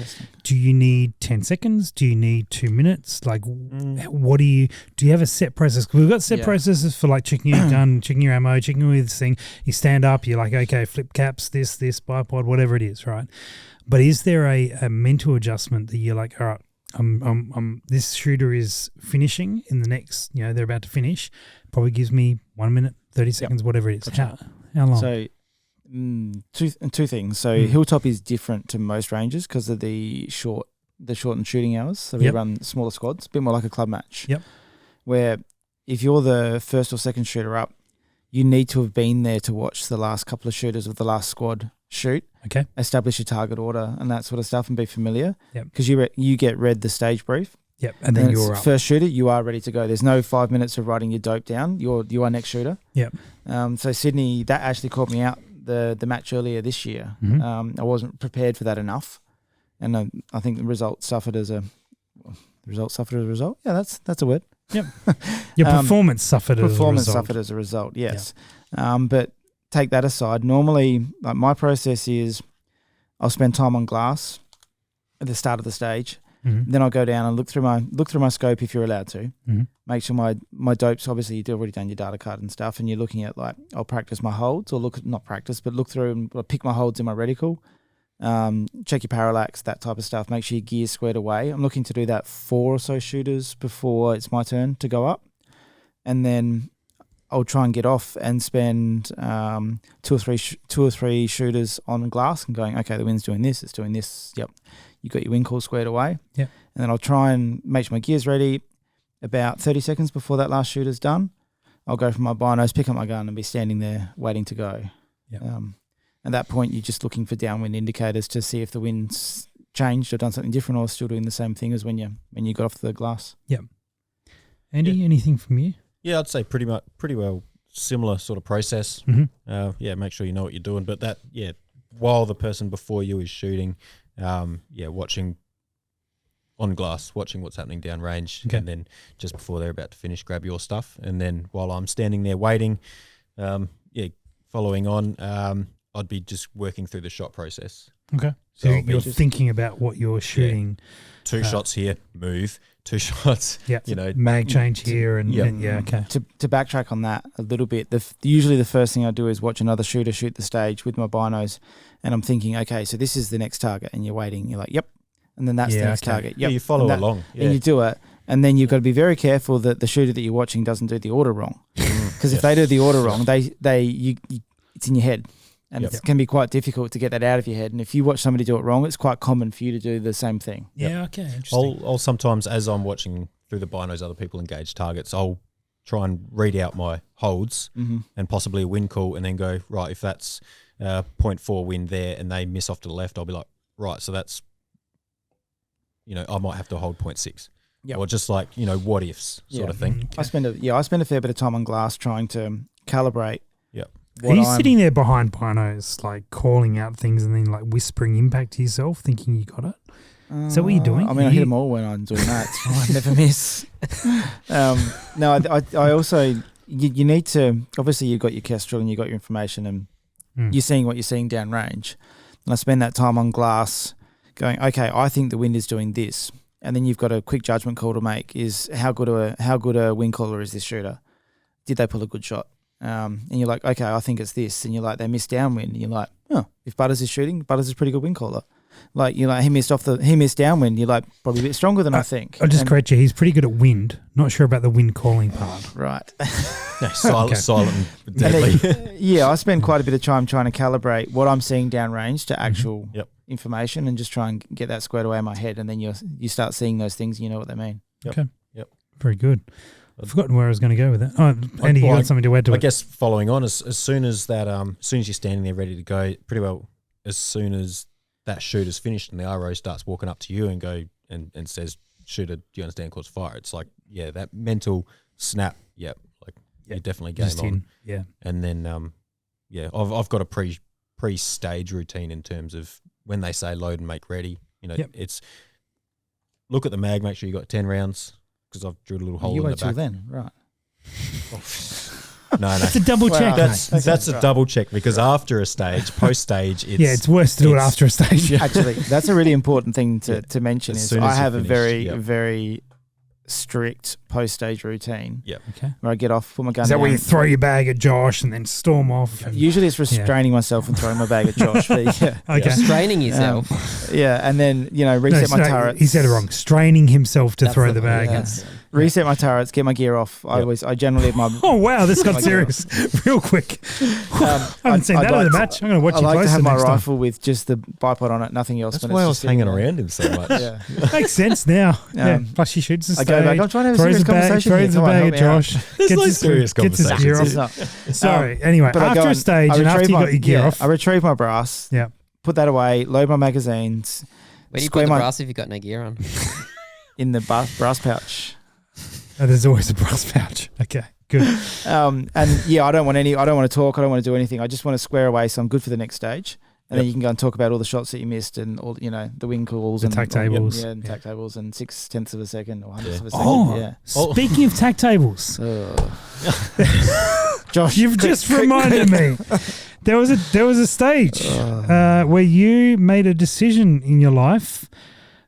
do you need 10 seconds? Do you need 2 minutes? Like, what do you have a set process? 'Cause we've got set processes for like checking your gun, checking your ammo, checking all this thing. You stand up. You're like, okay, flip caps, this bipod, whatever it is, right? But is there a mental adjustment that you're like, all right, this shooter is finishing in the next, they're about to finish, probably gives me 1 minute, 30 seconds, whatever it is. How long? So two things. So Hilltop is different to most ranges because of the shortened shooting hours. So we run smaller squads, a bit more like a club match. Yep. Where if you're the first or second shooter up, you need to have been there to watch the last couple of shooters of the last squad shoot. Okay. Establish your target order and that sort of stuff and be familiar. Yep. Because you get read the stage brief. Yep. And then you're up. First shooter, you are ready to go. There's no 5 minutes of writing your dope down. You are next shooter. Yep. So Sydney, that actually caught me out the match earlier this year. I wasn't prepared for that enough. And I think the result suffered as a result. Yeah, that's a word. Yep. Your performance suffered as a result. Performance suffered as a result, yes. Yep. But take that aside. Normally, like my process is I'll spend time on glass at the start of the stage. Then I'll go down and look through my scope if you're allowed to. Make sure my dopes, obviously you've already done your data card and stuff, and you're looking at like I'll practice my holds or look through and pick my holds in my reticle. Check your parallax, that type of stuff. Make sure your gear's squared away. I'm looking to do that 4 or so shooters before it's my turn to go up, and then I'll try and get off and spend 2 or 3 shooters on glass and going, okay, the wind's doing this, it's doing this. Yep, you got your wind call squared away. Yep. And then I'll try and make sure my gear's ready. About 30 seconds before that last shooter's done, I'll go from my binos, pick up my gun, and be standing there waiting to go. Yep. At that point, you're just looking for downwind indicators to see if the wind's changed or done something different, or still doing the same thing as when you got off the glass. Yep. Andy, anything from you? Yeah, I'd say pretty well similar sort of process. Make sure you know what you're doing. But while the person before you is shooting, watching on glass, watching what's happening downrange, and then just before they're about to finish, grab your stuff. And then while I'm standing there waiting, following on, I'd be just working through the shot process. Okay. So you're thinking about what you're shooting. 2 shots here, move. 2 shots. Yeah. Mag change here and okay. To backtrack on that a little bit, usually the first thing I do is watch another shooter shoot the stage with my binos, and I'm thinking, okay, so this is the next target, and you're waiting. You're like, yep, and then that's the next target. Yep. Yeah, you follow along, and you do it, and then you've got to be very careful that the shooter that you're watching doesn't do the order wrong, because if they do the order wrong, it's in your head. And it can be quite difficult to get that out of your head. And if you watch somebody do it wrong, it's quite common for you to do the same thing. Yeah, okay, interesting. I'll sometimes, as I'm watching through the binos, other people engage targets, I'll try and read out my holds and possibly a wind call, and then go, right, if that's 0.4 wind there and they miss off to the left, I'll be like, right, so that's, I might have to hold 0.6. Yep. or just like what ifs sort of thing. I spend a fair bit of time on glass trying to calibrate. Yep. Are you sitting there behind binos, like calling out things and then like whispering impact to yourself, thinking you got it? Is that what you're doing? I mean, I hit them all when I'm doing that. It's fine, never miss. No, I also you need to, obviously you've got your kestrel and you've got your information and you're seeing what you're seeing downrange. And I spend that time on glass going, okay, I think the wind is doing this. And then you've got a quick judgment call to make: is how good a wind caller is this shooter? Did they pull a good shot? And you're like, okay, I think it's this. And you're like, they missed downwind. And you're like, oh, if Butters is shooting, Butters is a pretty good wind caller. Like, you're like, he missed downwind. You're like, probably a bit stronger than I think. I'll just correct you. He's pretty good at wind. Not sure about the wind calling part. Right. No, silent and deadly. Yeah, I spend quite a bit of time trying to calibrate what I'm seeing downrange to actual information and just try and get that squared away in my head. And then you start seeing those things and you know what they mean. Okay. Yep. Very good. I've forgotten where I was going to go with that. Oh, Andy, you got something to add to it? I guess following on, as soon as that, as soon as you're standing there ready to go, pretty well, as soon as that shoot is finished and the RO starts walking up to you and go and says, "Shooter, do you understand cause fire?" It's like, yeah, that mental snap. Yep, like you're definitely game Just on. in. Yeah, and then I've got a pre-stage routine in terms of when they say load and make ready. It's look at the mag, make sure you got 10 rounds. Because I've drilled a little hole in the back. You wait till then, right? No. It's a double check. That's a double check because after a stage, post-stage, it's worse to do it after a stage. Actually, that's a really important thing to mention. As Is I have a finish, very strict post-stage routine. Yep. Okay. Where I get off, put my gun Is that down. where you throw your bag at Josh and then storm off? Usually it's restraining myself and throwing my bag at Josh. But yeah. Okay. Restraining yourself. And then reset my turrets. He said it wrong. Straining himself to throw the bag. Yeah. Reset my turrets, get my gear off. I generally leave my. Oh wow, this got serious real quick. I haven't seen that in the match. I'm going to watch it closer I like to have my next time. rifle with just the bipod on it, nothing else. That's why I was hanging around him so much. Yeah, makes sense now. Plus she shoots the stage. I go back. I'm trying to have a serious conversation. Throws the bag at Josh. There's no serious gets his gear conversations. off. Sorry. Anyway, after a stage and after you got your gear off, I retrieve my brass. Yeah. Put that away. Load my magazines. Where do you put the brass if you got no gear on? In the brass pouch. Oh, there's always a brass pouch. Okay, good. And I don't want to talk. I don't want to do anything. I just want to square away so I'm good for the next stage. And then you can go and talk about all the shots that you missed and all the wing calls the and tack tables. and tack tables and 0.6 of a second or 100ths of a second. Oh, speaking of tack tables, Josh, you've just reminded me. There was a stage where you made a decision in your life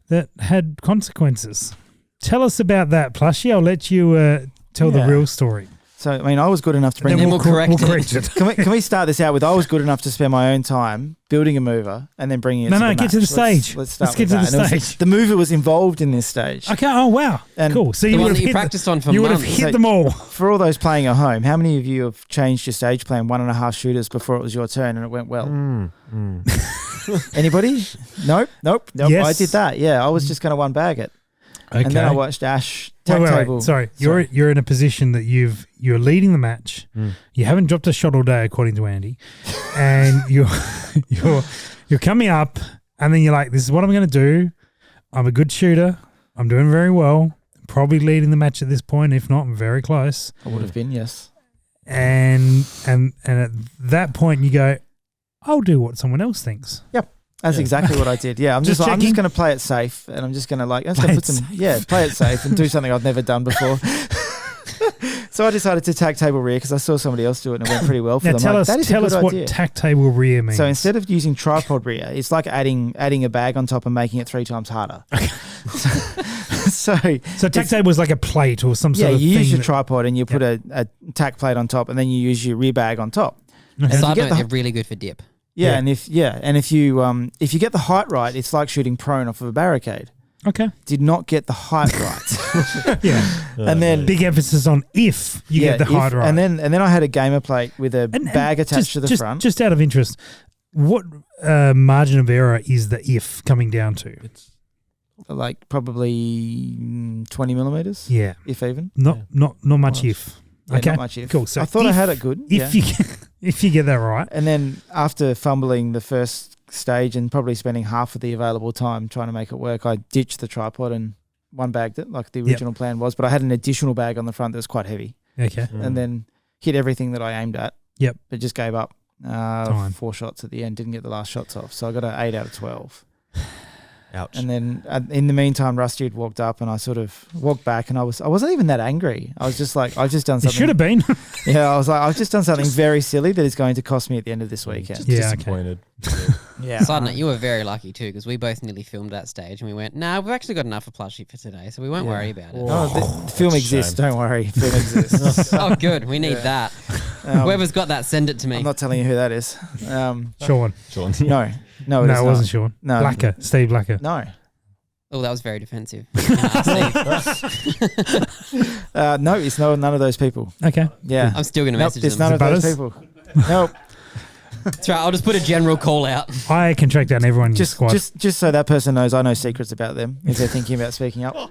that had consequences. Tell us about that, Plushie. I'll let you tell the real story. So, I mean, I was good enough to bring... And then we'll correct it. Can we start this out with, I was good enough to spend my own time building a mover and then bringing it to the match. Get to the stage. Let's get to the stage. The mover was involved in this stage. Okay, oh wow. And cool. So you would have practiced on for months. You would have hit them all. For all those playing at home, how many of you have changed your stage plan 1.5 shooters before it was your turn and it went well? Anybody? Nope. Yes. I did that. Yeah, I was just going to one bag it. Okay. And then I watched Ash table. Wait. Sorry, you're in a position that you're leading the match. You haven't dropped a shot all day, according to Andy, and you're coming up, and then you're like, "This is what I'm going to do. I'm a good shooter. I'm doing very well. Probably leading the match at this point. If not, I'm very close. I would have been, yes. And at that point, you go, I'll do what someone else thinks. Yep. That's exactly what I did. Yeah, I'm just going to play it safe, and I'm just going to play it safe and do something I've never done before. So I decided to tack table rear because I saw somebody else do it and it went pretty well for them. Tell us what tack table rear means. So instead of using tripod rear, it's like adding a bag on top and making it 3 times harder. So tack table is like a plate or some sort of thing. Yeah, you use your tripod and you put a tack plate on top, and then you use your rear bag on top. Okay. Side note, they're really good for dip. Yeah, and if you get the height right, it's like shooting prone off of a barricade. Okay. Did not get the height right. And then big emphasis on if you get the height right. And then I had a gamer plate with a bag attached to the front. Just out of interest, what margin of error is the if coming down to? It's like probably 20 millimeters. Yeah. If even. Not much if. Yeah, okay. Not much if. Cool. So I thought I had it good. If you get that right. And then after fumbling the first stage and probably spending half of the available time trying to make it work, I ditched the tripod and one bagged it like the original plan was, but I had an additional bag on the front that was quite heavy, Okay. and then hit everything that I aimed at. Yep. But just gave up. Time. 4 shots at the end, didn't get the last shots off, so I got an 8 out of 12. Ouch. And then in the meantime, Rusty had walked up, and I sort of walked back, and I wasn't even that angry. I was just like, I've just done You something. should have been. Yeah, I was like, I've just done something very silly that is going to cost me at the end of this weekend. Just Yeah, okay. disappointed. Yeah. Side note, you were very lucky too, because we both nearly filmed that stage, and we went, "Nah, we've actually got enough for plushie for today, so we won't Yeah. worry about it." Oh, the film that's a exists. shame. Don't worry, film exists. Oh, good. We need that. Whoever's got that, send it to me. I'm not telling you who that is. Sean. Sean. No, no, No, it wasn't Sean. No. Blacker. Steve Blacker. No, Oh, that was very defensive. no, it's none of those people. Okay. Yeah, I'm still going to nope, message it's them. none of Butters? those people. Nope. That's right. I'll just put a general call out. I can track down everyone in your squad. Just so that person knows, I know secrets about them if they're thinking about speaking up. No,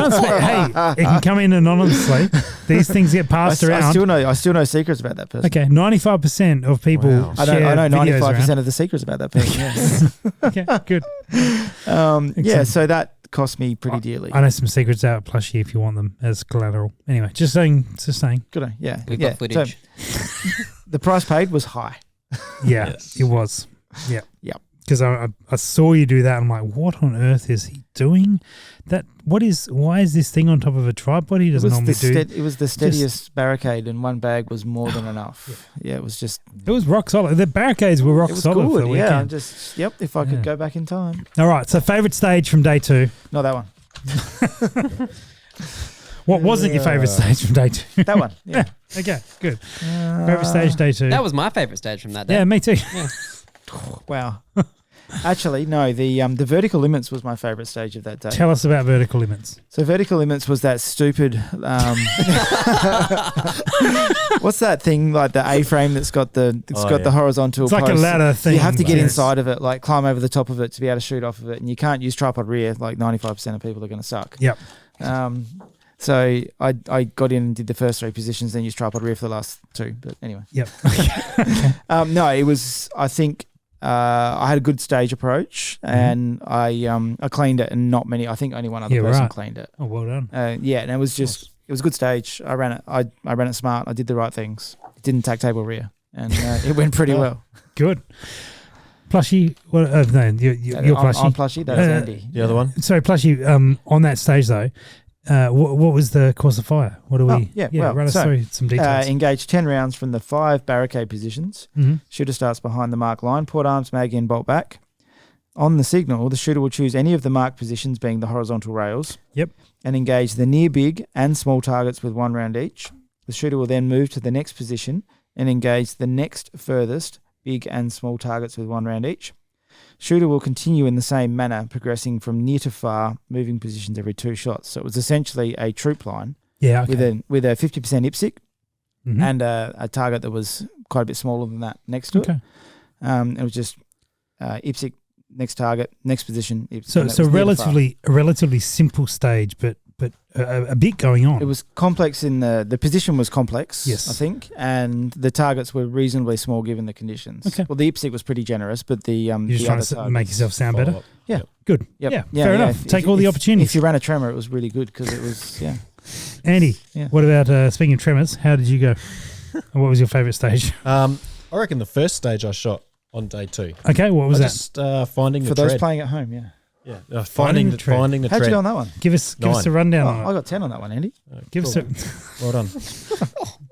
it's like, hey, it can come in anonymously. These things get passed around. I still know secrets about that person. Okay, 95% of people Wow. share I know videos 95% around. of the secrets about that person. Yes. Okay, good. Yeah, Excellent. so that cost me pretty dearly. I know some secrets out plushie if you want them as collateral. Anyway, just saying. Good on, yeah. We've yeah. got footage. So, the price paid was high. Yeah, Yes. it was. Yeah. Yep. Because I saw you do that. I'm like, what on earth is he doing? Why is this thing on top of a tripod? He doesn't normally do. It was the steadiest barricade, and one bag was more than enough. Yeah, it was just. It was rock solid. The barracades were rock It was solid for the good. weekend. Yeah, if I Yeah. could go back in time. All right, so favourite stage from day 2. Not that one. What wasn't your favourite stage from day 2? That one. Yeah. Okay, good. Favourite stage day 2. That was my favourite stage from that day. Yeah, me too. Wow. Actually, no. The vertical limits was my favourite stage of that day. Tell us about vertical limits. So vertical limits was that stupid. What's that thing like the A-frame that's got the horizontal? It's like a post? ladder thing. You have to get Yes. inside of it, like climb over the top of it to be able to shoot off of it, and you can't use tripod rear. Like 95% of people are going to suck. Yep. So I got in and did the first 3 positions, then used tripod rear for the last 2. But anyway, Yep. no, it was. I think I had a good stage approach, and I cleaned it, and not many. I think only one other person right. cleaned it. Oh, well done. Yeah, and it was just it was a good stage. I ran it. I ran it smart. I did the right things. It didn't tack table rear, and it went pretty well. Good. Plushie, what? No, you're plushie. I'm plushie. That's Andy. The other one? Sorry, plushie. On that stage though, what was the course of fire? What do we? Oh, yeah, well, run us so, through some details. Engage 10 rounds from the 5 barricade positions. Mhm. Shooter starts behind the mark line. Port arms, mag in, bolt back. On the signal, the shooter will choose any of the marked positions, being the horizontal rails. Yep. And engage the near big and small targets with 1 round each. The shooter will then move to the next position and engage the next furthest big and small targets with 1 round each. Shooter will continue in the same manner, progressing from near to far, moving positions every 2 shots. So it was essentially a troop line Yeah. Okay. with a 50% IPSC Mhm. and a target that was quite a bit smaller than that next to Okay. it. It was just IPSC, next target, next position. IPSC, So and that so was near to far. a relatively simple stage, but a bit going on. It was complex in the position was complex, Yes. I think, and the targets were reasonably small given the conditions. Okay. Well, the IPSC was pretty generous, but the You're just the trying other to targets, make yourself sound better. Follow up. Yeah. Yep. Good. Yep. Yeah, fair enough. Take all the opportunities. If you ran a tremor, it was really good because it was Andy, Yeah. what about speaking of tremors? How did you go? And what was your favourite stage? I reckon the first stage I shot on day 2. Okay, what was I that? just finding for the those tread. playing at home. Yeah. Yeah, Finding the tread. finding the How'd you tread. go on that one? Give us 9. a rundown Oh, on I it. got 10 on that one, Andy. Give us Cool. a Well done.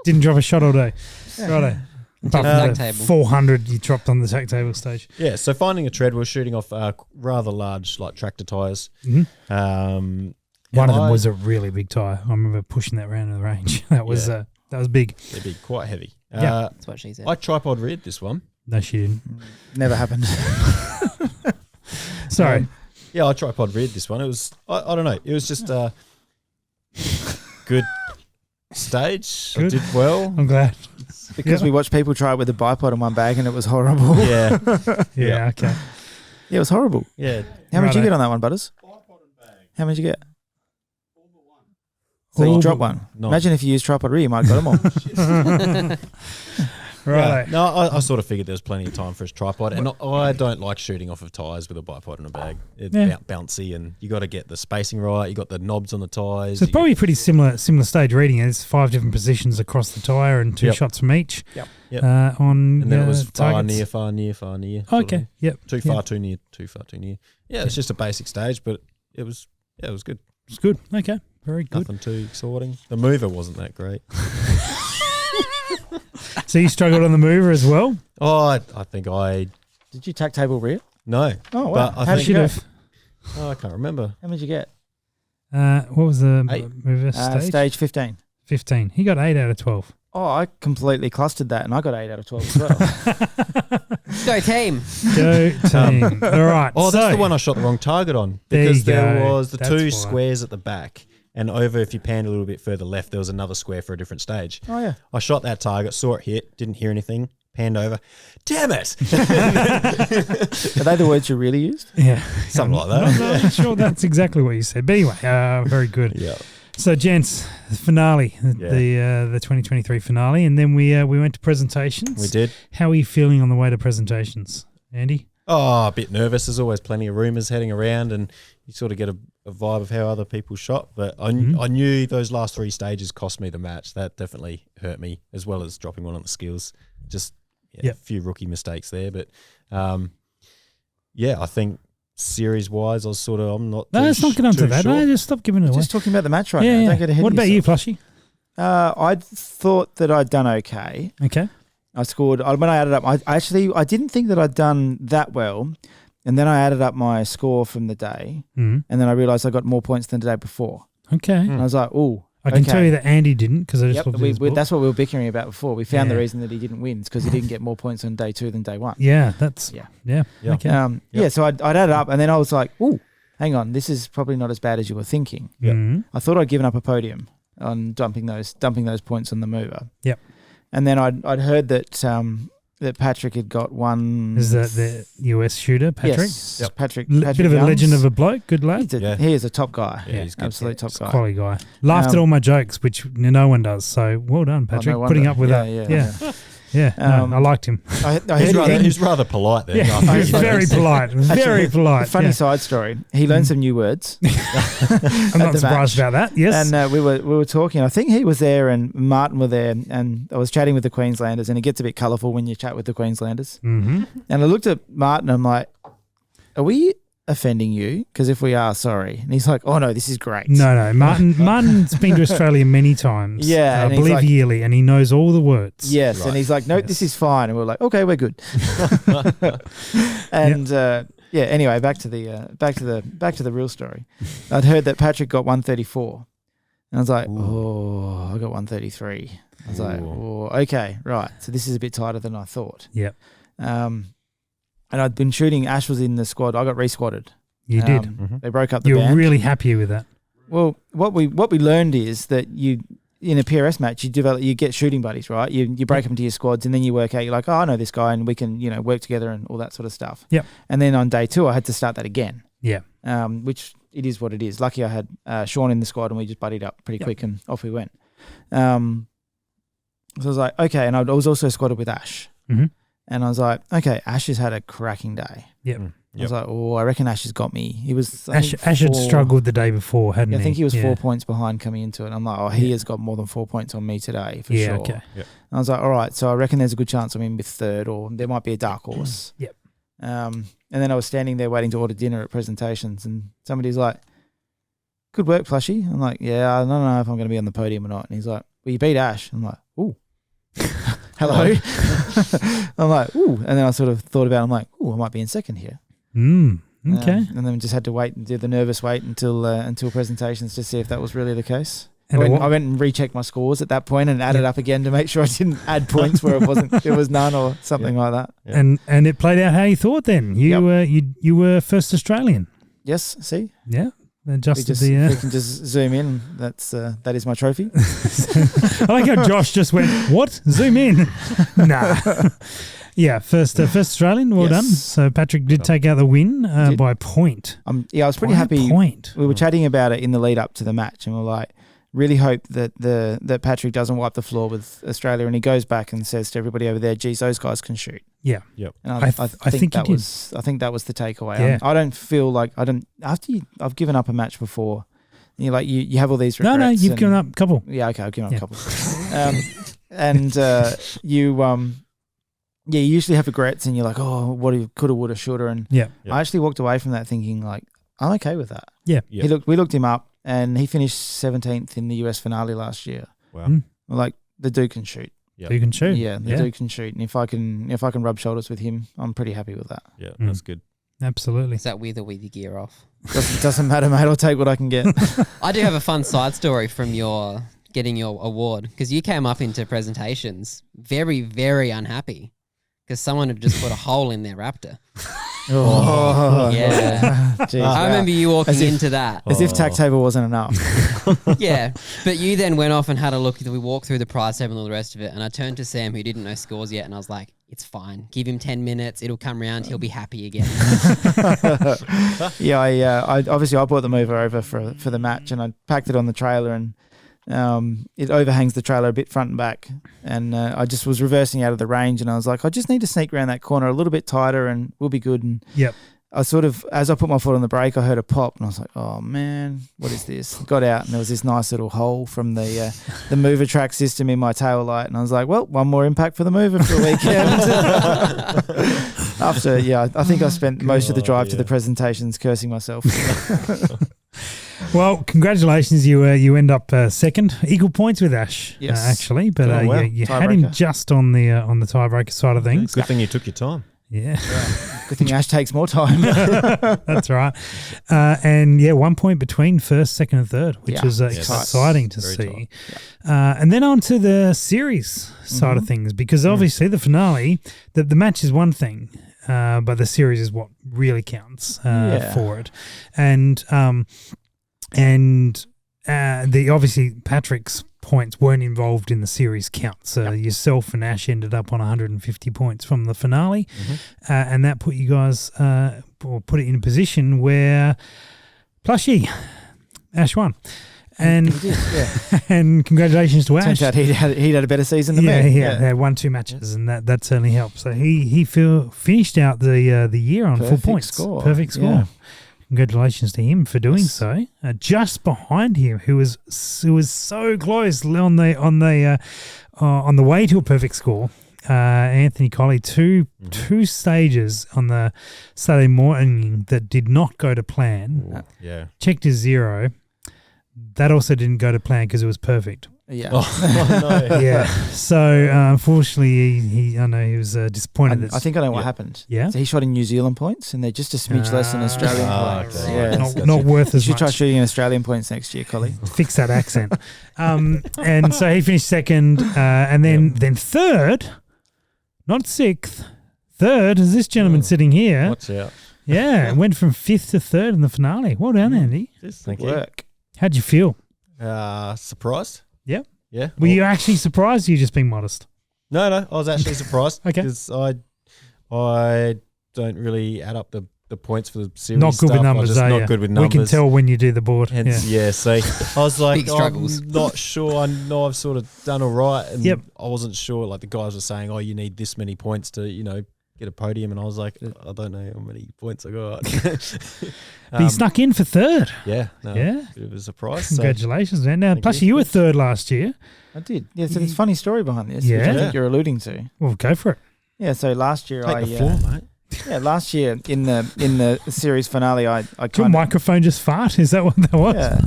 didn't drop a shot all day. Righto. Apart Tack from the table. 400 you dropped on the tack table stage. Yeah, so finding a tread, we were shooting off rather large, like tractor tires. Mhm. One of them I- was a really big tyre. I remember pushing that round in the range. That was Yeah. big. They'd be quite heavy. Yeah. That's what she said. I tripod reared this one. No, she didn't. Never happened. Sorry. Yeah, I tripod reared this one. It was, I don't know, it was just a good stage. I Good. did well. I'm glad. Because we watched people try it with a bipod in one bag and it was horrible. Yeah, Yeah, Yeah. okay. Yeah, it was horrible. yeah. How much did you Righto. get on that one, Butters? How much did you get? So All you but dropped one. No. Imagine if you used tripod rear, you might have got them all. Right. No, I sort of figured there was plenty of time for his tripod, and I don't like shooting off of tyres with a bipod in a bag. It's bouncy, and you got to get the spacing right. You got the knobs on the tyres. So it's probably pretty similar stage reading. There's 5 different positions across the tyre and 2 shots from each. Yep. On and then it was far targets. near, far near. Okay. Yep. Too far, too near, too far, too near. Yeah, it's just a basic stage, but it was good. It's good. Okay. Very good. Nothing too exciting. The mover wasn't that great. So you struggled on the mover as well? Oh, I think I Did you tack table rear? no. Oh, wow. But I How think did you go? I can't remember. How many did you get? What was the 8. mover stage? Stage 15. 15. He got 8 out of 12. Oh, I completely clustered that, and I got 8 out of 12 as well. Go team. Go team. All right. Oh, that's so, the one I shot the wrong target on There you because there go. was the That's 2 why. squares at the back, and over if you panned a little bit further left, there was another square for a different stage. Oh, yeah. I shot that target, saw it hit, didn't hear anything, panned over. Damn it! Are they the words you really used? Yeah. Something like that. I'm not sure that's exactly what you said. But anyway, very good. Yeah. So, gents, the finale, the 2023 finale, and then we went to presentations. We did. How are you feeling on the way to presentations, Andy? Oh, a bit nervous. There's always plenty of rumours heading around, and you sort of get a vibe of how other people shot. But I knew those last 3 stages cost me the match. That definitely hurt me, as well as dropping one on the skills. Just a few rookie mistakes there. But, I think series-wise, I'm not No, let's not get onto that. sure. No, just stop giving it away. Just talking about the match right now. yeah. Don't get ahead What of about you, yourself. Plushy? I thought that I'd done okay. Okay. I scored when I added up. I didn't think that I'd done that well, and then I added up my score from the day, and then I realised I got more points than the day before. Okay. And I was like, "Oh, I can tell you that Andy didn't because I just looked at his book. that's what we were bickering about before. We found the Yeah. reason that he didn't win is because he didn't get more points on day 2 than day 1. Yeah, that's Yeah. Okay. So I'd added up, and then I was like, "Oh, hang on, this is probably not as bad as you were thinking." Mhm. I thought I'd given up a podium on dumping those points on the mover. Yep. And then I'd heard that that Patrick had got one. Is that the US shooter, Patrick? Yes, Yep. Patrick. Bit Patrick of a Youngs. legend of a bloke. Good lad. He is a top guy. Yeah, he's good. Absolute top guy. Quality guy. Laughed at all my jokes, which no one does. So well done, Patrick. no Putting wonder. up with that. Yeah. No, I liked him. I heard He's rather polite there. Yeah, he was very polite. Very polite. Funny yeah. side story. He learned some new words. I'm not the surprised match. about that. Yes. And we were talking. I think he was there and Martin were there, and I was chatting with the Queenslanders, and it gets a bit colourful when you chat with the Queenslanders. Mm-hmm. And I looked at Martin. I'm like, "Are we offending you? Because if we are, sorry." And he's like, "Oh no, this is great." No. Martin's been to Australia many times. Yeah, I and he's believe like- yearly, and he knows all the words. Yes, Right. and he's like, "No, this is fine," and we're like, "Okay, we're good." And anyway, back to the real story. I'd heard that Patrick got 134, and I was like, "Oh, I got 133." I was like, "Oh, okay, right." So this is a bit tighter than I thought. Yep. And I'd been shooting. Ash was in the squad. I got re-squadded. You did. They broke up the You were band. really happy with that. Well, what we learned is that you in a PRS match you get shooting buddies, right? You break them into your squads, and then you work out. You're like, "Oh, I know this guy, and we can work together and all that sort of stuff." Yep. And then on day 2, I had to start that again. Yeah. Which it is what it is. Lucky I had Sean in the squad, and we just buddied up pretty quick, and off we went. So I was like, okay, and I was also squadded with Ash, Mm-hmm. and I was like, okay, Ash has had a cracking day. Yep. I was like, oh, I reckon Ash has got me. He was I Ash think had 4 struggled the day before, hadn't Yeah, he? I think he was 4 points behind coming into it. I'm like, oh, he has got more than 4 points on me today for Yeah, sure. okay. And I was like, all right, so I reckon there's a good chance I'm in with 3rd, or there might be a dark horse. Yep. And then I was standing there waiting to order dinner at presentations, and somebody's like, good work, Plushy. I'm like, yeah, I don't know if I'm going to be on the podium or not. And he's like, well, you beat Ash. I'm like, ooh. Hello. I'm like, ooh. And then I sort of thought about it. I'm like, ooh, I might be in 2nd here. Okay. And then we just had to wait and do the nervous wait until presentations to see if that was really the case. And I went and rechecked my scores at that point and added up again to make sure I didn't add points where it was none or something like that. And it played out how you thought then. You were first Australian. Yes, see? Yeah. Adjusted We the can just zoom in. That is my trophy. I like how Josh just went, what? Zoom in. Nah. Yeah, first Australian. Well Yes. done. So Patrick did take out the win by a point. I was pretty By a happy. point. We were chatting about it in the lead up to the match, and we're like, really hope that Patrick doesn't wipe the floor with Australia, and he goes back and says to everybody over there, "Geez, those guys can shoot." Yeah. Yep. And I think that he did. was I think that was the takeaway. Yeah. I don't feel like I've given up a match before. You like you have all these regrets. No, you've and- given up a couple. Yeah, okay, I've given up Yeah. a couple. You usually have regrets, and you're like, oh, what if coulda, woulda, shoulda, and Yeah. Yep. I actually walked away from that thinking like, I'm okay with that. Yeah. Yep. We looked him up, and he finished 17th in the US finale last year. Wow. Mm. Like the dude can shoot. Yep. You can shoot. Yeah, the dude can shoot, and if I can rub shoulders with him, I'm pretty happy with that. Yeah, Mm. that's good. Absolutely. Is that with or with your gear off? Doesn't matter, mate. I'll take what I can get. I do have a fun side story from your getting your award, because you came up into presentations very, very unhappy because someone had just put a hole in their Raptor. Oh, Yeah. Jeez, I wow. remember you walking As if- into that. As if tack table wasn't enough. Yeah. But you then went off and had a look. We walked through the prize table and all the rest of it. And I turned to Sam, who didn't know scores yet. And I was like, it's fine. Give him 10 minutes. It'll come round. He'll be happy again. Yeah, I obviously I brought the mover over for the match, and I packed it on the trailer, and it overhangs the trailer a bit front and back, and I just was reversing out of the range, and I was like, I just need to sneak around that corner a little bit tighter, and we'll be good. And Yep. I sort of, as I put my foot on the brake, I heard a pop, and I was like, oh man, what is this? Got out, and there was this nice little hole from the mover track system in my tail light, and I was like, well, one more impact for the mover for the weekend. After, I think I spent most of the drive to the presentations cursing myself. Well, congratulations. You end up second, equal points with Ash, Yes. actually. But Oh, wow. you had him Tiebreaker. just on the tiebreaker side of things. Good thing you took your time. Yeah, Good thing Ash takes more time. that's right. And 1 point between first, second, and third, which Yeah. is Yes. exciting to Very see. And then on to the series side of things, because obviously the finale, the match is one thing, but the series is what really counts for it. And the obviously Patrick's points weren't involved in the series count. So yourself and Ash ended up on 150 points from the finale, and that put you guys, or put it in a position where Plushie, Ash won. And He did, yeah. and congratulations to Ash. Turns out he'd had a better season than Yeah, me. they won 2 matches, and that certainly helped. So he finished out the year on full Perfect points. score. Perfect score. Yeah. Congratulations to him for doing so. Just behind him, who was so close on the way to a perfect score, Anthony Colley. Two stages on the Saturday morning that did not go to plan. Yeah. Checked his 0. That also didn't go to plan because it was perfect. Yeah. Oh, no. Yeah. So unfortunately, I know he was disappointed. I think I know what happened. Yeah? So he shot in New Zealand points, and they're just a smidge less than Australian points. okay. Yeah. not worth You as should try much. shooting in Australian points next year, Collie. Fix that accent. And so he finished second, and then third, not sixth. Third is this gentleman sitting here. Watch out. Yeah, went from fifth to third in the finale. Well done, Andy. Thank you. Work. How'd you feel? Surprised? Yeah. Yeah. Were you actually surprised? Or you just being modest? No, I was actually surprised. Okay. Because I don't really add up the points for the series. Not good with stuff. numbers, I'm just are not you? good with numbers. We can tell when you do the board. Hence, Yeah. so I was like, Big struggles. I'm not sure. I know I've sort of done all right, and Yep. I wasn't sure. Like the guys were saying, "Oh, you need this many points to, get a podium," and I was like, I don't know how many points I got. But you snuck in for third. Yeah, no, Yeah. bit of a surprise. So, Congratulations, man. Now, Thank plus you. you were third last year. I did. Yeah, so there's a funny story behind this, which Yeah. I Yeah. think you're alluding to. Well, go for it. Yeah, so last year take the floor, mate. last year in the series finale, I Did your kind of, microphone just fart? Is that what that was? yeah.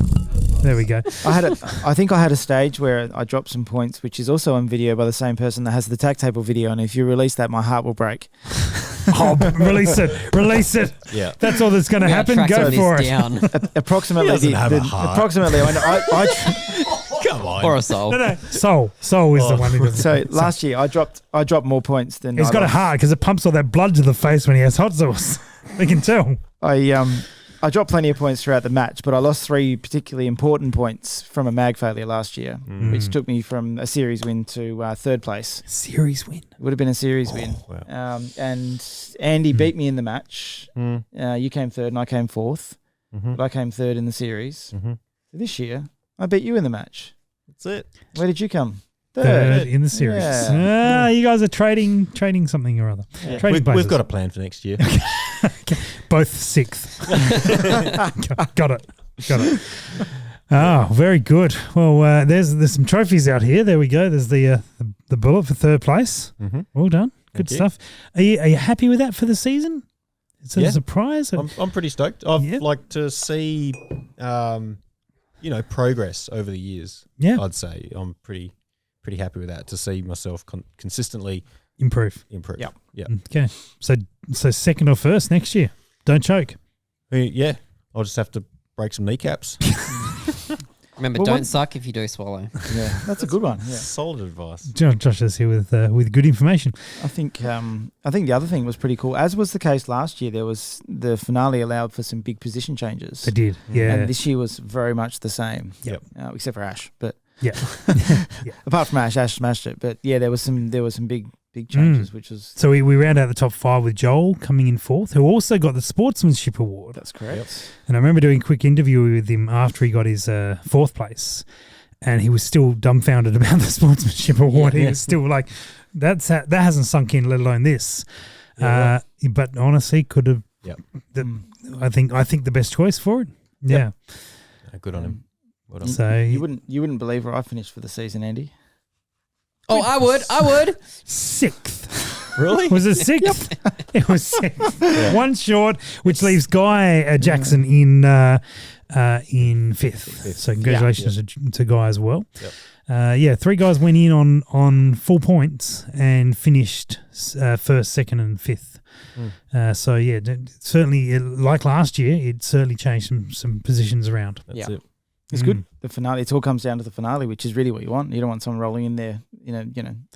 There we go. I think I had a stage where I dropped some points, which is also on video by the same person that has the tag table video, and if you release that, my heart will break. Oh, release it. Release it. Yeah. That's all that's going to We are happen. tracking Go this for it. down. Approximately, He doesn't have a heart. approximately. Come on. Or a soul. No. Soul is the one who does So it. last year, I dropped more points than He's I got a lost. heart because it pumps all that blood to the face when he has hot sauce. We can tell. I dropped plenty of points throughout the match, but I lost 3 particularly important points from a mag failure last year, which took me from a series win to third place. Series win. It would have been a series win. Wow. And Andy beat me in the match. You came third and I came fourth. Mhm. But I came third in the series. Mhm. So this year, I beat you in the match. That's it. Where did you come? Third in the series. Yeah. You guys are trading something or other. Yeah. Trading We've places. got a plan for next year. Both 6th. Got it. Oh, very good. Well, there's some trophies out here. There we go. There's the bullet for 3rd place. Mm-hmm. Well done. Good Thank you. stuff. Are you happy with that for the season? It's a surprise. I'm pretty stoked. I'd like to see, progress over the years. Yeah. I'd say I'm pretty happy with that, to see myself consistently improve. Yep. Okay. So 2nd or 1st next year. Don't choke. Yeah. I'll just have to break some kneecaps. Remember, Well, don't what- suck if you do swallow. Yeah, that's a good one. Yeah. Solid advice. Josh is here with good information. I think the other thing was pretty cool. As was the case last year, there was the finale allowed for some big position changes. I did. Yeah. And this year was very much the same. Yep. Except for Ash, but Yeah. apart from Ash smashed it. But yeah, there was some big changes, which was So we round out the top 5 with Joel coming in 4th, who also got the Sportsmanship Award. that's correct. And I remember doing a quick interview with him after he got his 4th place, and he was still dumbfounded about the Sportsmanship Award. He was still like, that hasn't sunk in, let alone this. Yeah, But honestly, could have. Yep. I think the best choice for it. Yeah. Good on him. Well done. So You wouldn't believe where I finished for the season, Andy. Oh, I would. 6th. Really? Was it 6th? It was 6th. One short, which leaves Guy Jackson in 5th. So congratulations to Guy as well. Yep. 3 guys went in on full points and finished 1st, 2nd, and 5th. Certainly, like last year, it certainly changed some positions around. That's it. It's good. The finale. It all comes down to the finale, which is really what you want. You don't want someone rolling in there,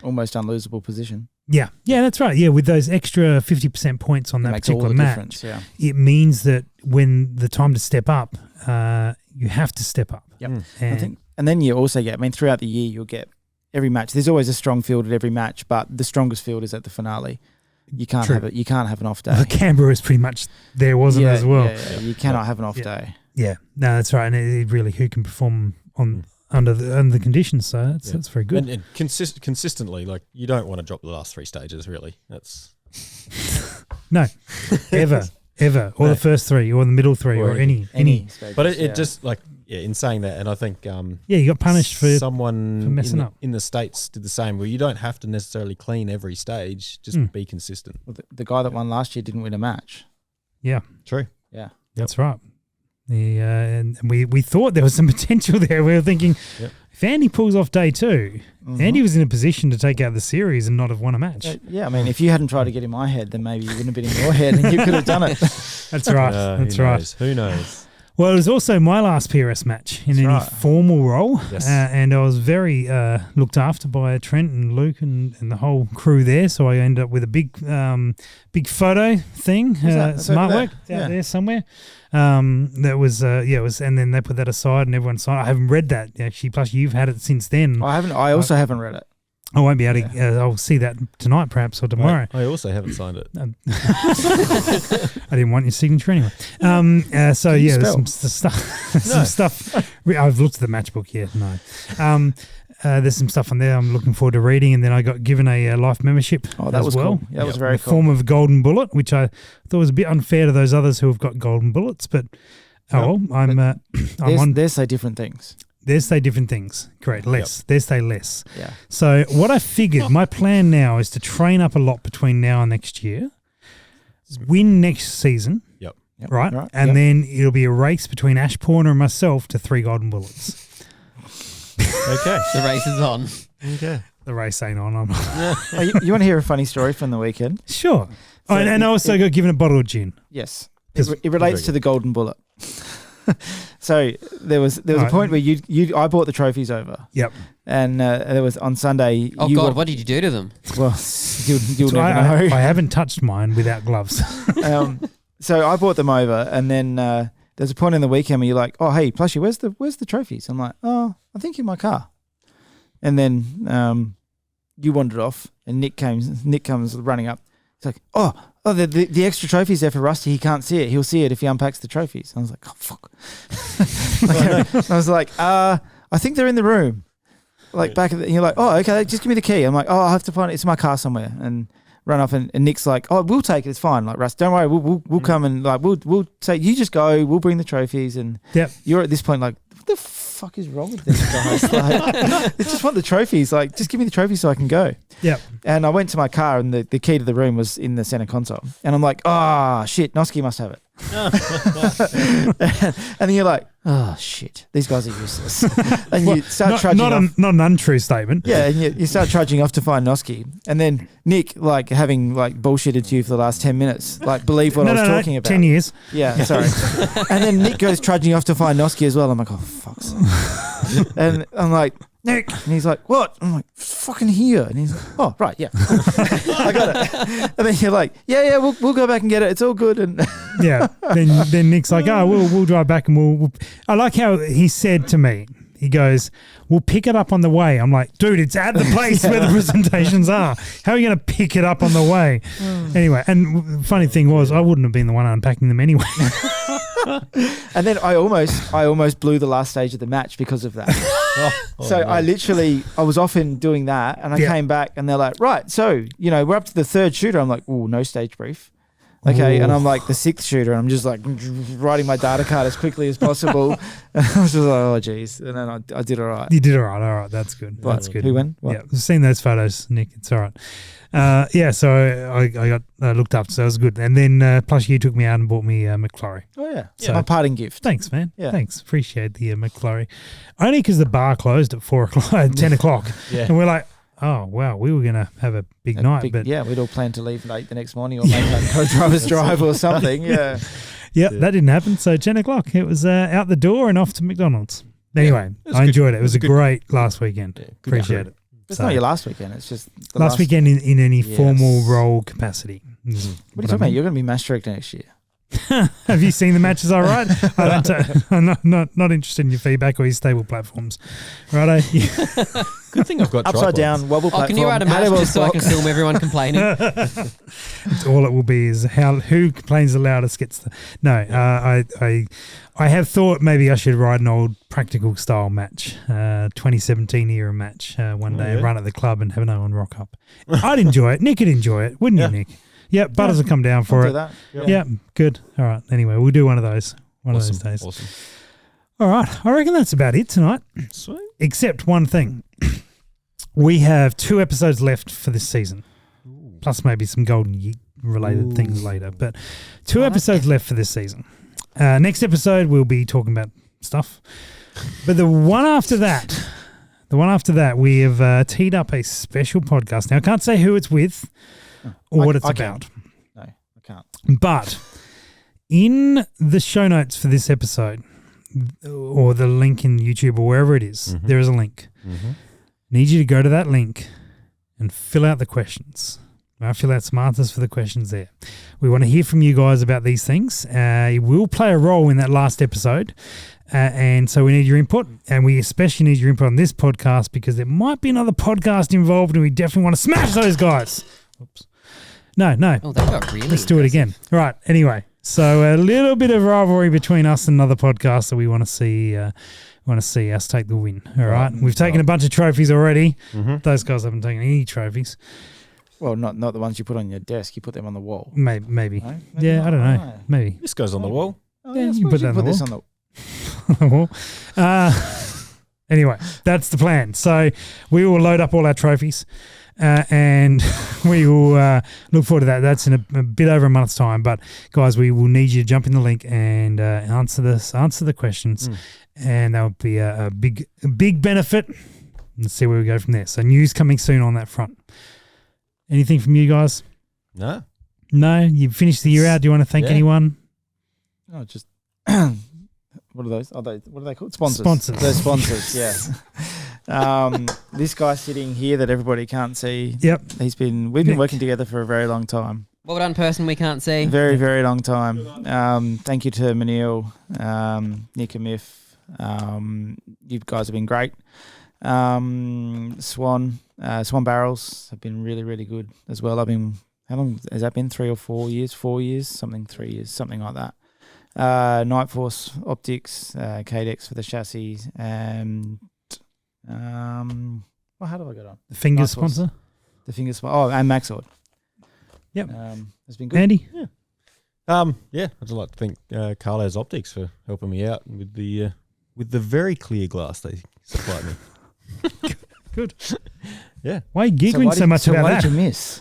almost unlosable position. Yeah, that's right. Yeah, with those extra 50% points on It that makes all particular the match, difference. Yeah. it means that when the time to step up, you have to step up. Yep. And And then you also get, throughout the year, you'll get every match. There's always a strong field at every match, but the strongest field is at the finale. You can't True. have it. You can't have an off day. the Canberra is pretty much there, wasn't it, as well? Yeah, you cannot have an off day. Yeah, no, that's right. And it really, who can perform under the conditions? So that's very good. And consistently, like, you don't want to drop the last 3 stages, really. That's No, ever, or the first 3, or the middle 3, or any. stages, But it yeah. just, like, in saying that, and I think You got punished for someone messing in, up. in the States did the same, where you don't have to necessarily clean every stage, just be consistent. Well, the guy that won last year didn't win a match. Yeah, True. Yeah. that's right. And we thought there was some potential there. We were thinking, if Andy pulls off day 2, Andy was in a position to take out the series and not have won a match. If you hadn't tried to get in my head, then maybe you wouldn't have been in your head and you could have done it. That's right. That's Who right. knows? Who knows? Well, it was also my last PRS match in any formal role. Yes. And I was very looked after by Trent and Luke and the whole crew there. So I ended up with a big photo thing, That's some over artwork out there somewhere. That was, it was, and then they put that aside and everyone signed. I haven't read that actually. Plus, you've had it since then. I also haven't read it. I won't be able to. I'll see that tonight, perhaps, or tomorrow. I also haven't signed it. I didn't want your signature anyway. There's some stuff. Some stuff. I've looked at the matchbook. Yeah, no. There's some stuff on there I'm looking forward to reading, and then I got given a life membership. Oh, that as was well. cool. That was very in the cool. form of a golden bullet, which I thought was a bit unfair to those others who have got golden bullets, but I'm on. They say different things. They say different things. Correct. Less. They say less. Yeah. So what I figured, my plan now is to train up a lot between now and next year, win next season, Yep. right? And then it'll be a race between Ash Porner and myself to 3 golden bullets. Okay. The race is on. Okay. The race ain't on. You want to hear a funny story from the weekend? Sure. So and I also got given a bottle of gin. Yes. Yes. It relates to the golden bullet. So there was a point where I brought the trophies over. Yep. And there was on Sunday. Oh God, what did you do to them? Well, you'll So never know. I haven't touched mine without gloves. So I brought them over, and then there's a point in the weekend where you're like, "Oh, hey, Plushie, where's the trophies?" I'm like, "Oh, I think in my car." And then you wandered off, and Nick comes running up. He's like, "Oh, the extra trophies there for Rusty. He can't see it. He'll see it if he unpacks the trophies." I was like, "Oh fuck!" I was like, I think they're in the room. Like back at the, and you're like, oh, okay, just give me the key. I'm like, oh, I have to find it. It's in my car somewhere. And run off and Nick's like, oh, we'll take it. It's fine. Like, Russ, don't worry. We'll come and like, we'll say, you just go. We'll bring the trophies. And you're at this point like, what the fuck is wrong with these guys? Like, they just want the trophies. Like, just give me the trophies so I can go. Yep. And I went to my car and the key to the room was in the center console. And I'm like, oh, shit, Noski must have it. And then you're like, oh, shit, these guys are useless. And you start trudging off. Not an untrue statement. Yeah, and you start trudging off to find Noski. And then Nick, like, having, like, bullshitted to you for the last 10 minutes, like, believe what I was talking about. 10 years. Yeah, sorry. And then Nick goes trudging off to find Noski as well. I'm like, oh, fuck's sake. And I'm like, Nick. And he's like, what? I'm like, fucking here. And he's like, oh, right, yeah. I got it. And then you're like, yeah, we'll go back and get it. It's all good. And yeah. Then Nick's like, oh, we'll drive back and we'll. I like how he said to me, he goes, we'll pick it up on the way. I'm like, dude, it's at the place where the presentations are. How are you going to pick it up on the way? Anyway, and funny thing was, I wouldn't have been the one unpacking them anyway. And then I almost blew the last stage of the match because of that. I was often doing that and I came back and they're like, right, so, we're up to the third shooter. I'm like, oh, no stage brief. Okay, and I'm like the sixth shooter and I'm just like writing my data card as quickly as possible. And I was just like, oh, geez. And then I did all right. You did all right. That's good. But that's good. Who won? What? Yeah, I've seen those photos, Nick. It's all right. So I got looked up, so it was good. And then plus you took me out and bought me a McFlurry. Oh, yeah. So, my parting gift. Thanks, man. Yeah. Thanks. Appreciate the McFlurry. Only because the bar closed at 4 o'clock, 10 o'clock. Yeah. And we're like, oh, wow, we were going to have a big night. But yeah, we'd all planned to leave late the next morning or make like co-driver's drive or something. Yeah. Yeah, that didn't happen. So 10 o'clock, it was out the door and off to McDonald's. Anyway, I enjoyed it. It was a great last weekend. Yeah, Appreciate it. It's not your last weekend. It's just the last weekend in any formal role capacity. What are you talking about? You're going to be match director next year. Have you seen the matches I write? I'm not interested in your feedback or your stable platforms. Righto? Good thing I've got upside down wobble platform. Can you write a match just so I can film everyone complaining? All it will be is who complains the loudest gets the. No, I have thought maybe I should write an old practical style match, 2017 era match one day and run at the club and have no one rock up. I'd enjoy it. Nick would enjoy it, wouldn't you, Nick? Yep, Butters will come down for it. That. Yep, good. All right. Anyway, we'll do one of those. One of those days. Awesome. All right. I reckon that's about it tonight. Sweet. Except one thing. We have 2 episodes left for this season. Plus maybe some Golden Yeet related things later. But 2 episodes left for this season. Next episode, we'll be talking about stuff. But the one after that, we have teed up a special podcast. Now, I can't say who it's with. Or what it's about. No, I can't. But in the show notes for this episode, or the link in YouTube or wherever it is, there is a link. Need you to go to that link and fill out the questions. Fill out some answers for the questions there. We want to hear from you guys about these things. It will play a role in that last episode. And so we need your input, and we especially need your input on this podcast because there might be another podcast involved and we definitely want to smash those guys. Oops. No. Oh, that got really Let's do it again. Right. Anyway, so a little bit of rivalry between us and another podcast that we want to see. Us take the win. All right. We've taken a bunch of trophies already. Those guys haven't taken any trophies. Well, not the ones you put on your desk. You put them on the wall. Maybe. No? Yeah, I don't know. Maybe. This goes on the wall. Oh, Yeah, yeah, you put that on the this wall. on the Well, anyway, that's the plan. So we will load up all our trophies and we will look forward to that. That's in a bit over a month's time. But, guys, we will need you to jump in the link and answer the questions. And that would be a big benefit. Let's see where we go from there. So news coming soon on that front. Anything from you guys? No. No? You've finished the year out. Do you want to thank anyone? Oh, just what are those? What are they called? Sponsors. They're sponsors. Yeah. This guy sitting here that everybody can't see. Yep. We've been working together for a very long time. Well done, person we can't see. Very, very long time. Thank you to Manil, Nick and Miff. You guys have been great. Swan Barrels have been really, really good as well. How long has that been? 3 or 4 years? 4 years? 3 years, something like that. Nightforce Optics, KDEX for the chassis, Well, how do I get on? The Fingers Nightforce. sponsor. The Fingers. Oh, and Maxord. Yep. It's been good. Andy? I'd just like to thank Carlo's Optics for helping me out with the very clear glass they supplied me. Good. Yeah. Why are you giggling so much about what that? did you miss?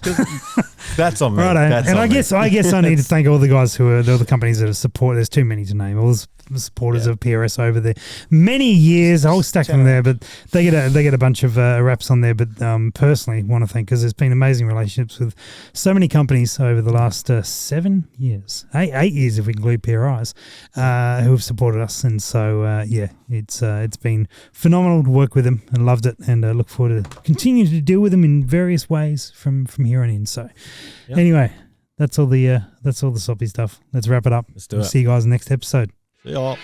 That's on me. Right, That's and on I me. guess I need to thank all the guys who are all the companies that have supported. There's too many to name. All the supporters of PRS over there, many years. I'll stack them there, but they get a bunch of wraps on there. But personally, want to thank because there's been amazing relationships with so many companies over the last 7 years, 8 years if we include PRIs, who have supported us. And so it's been phenomenal to work with them and loved it, and look forward to continuing to deal with them in various ways from here on in. So anyway, that's all the soppy stuff. Let's wrap it up. Let's do it. See you guys next episode. See y'all.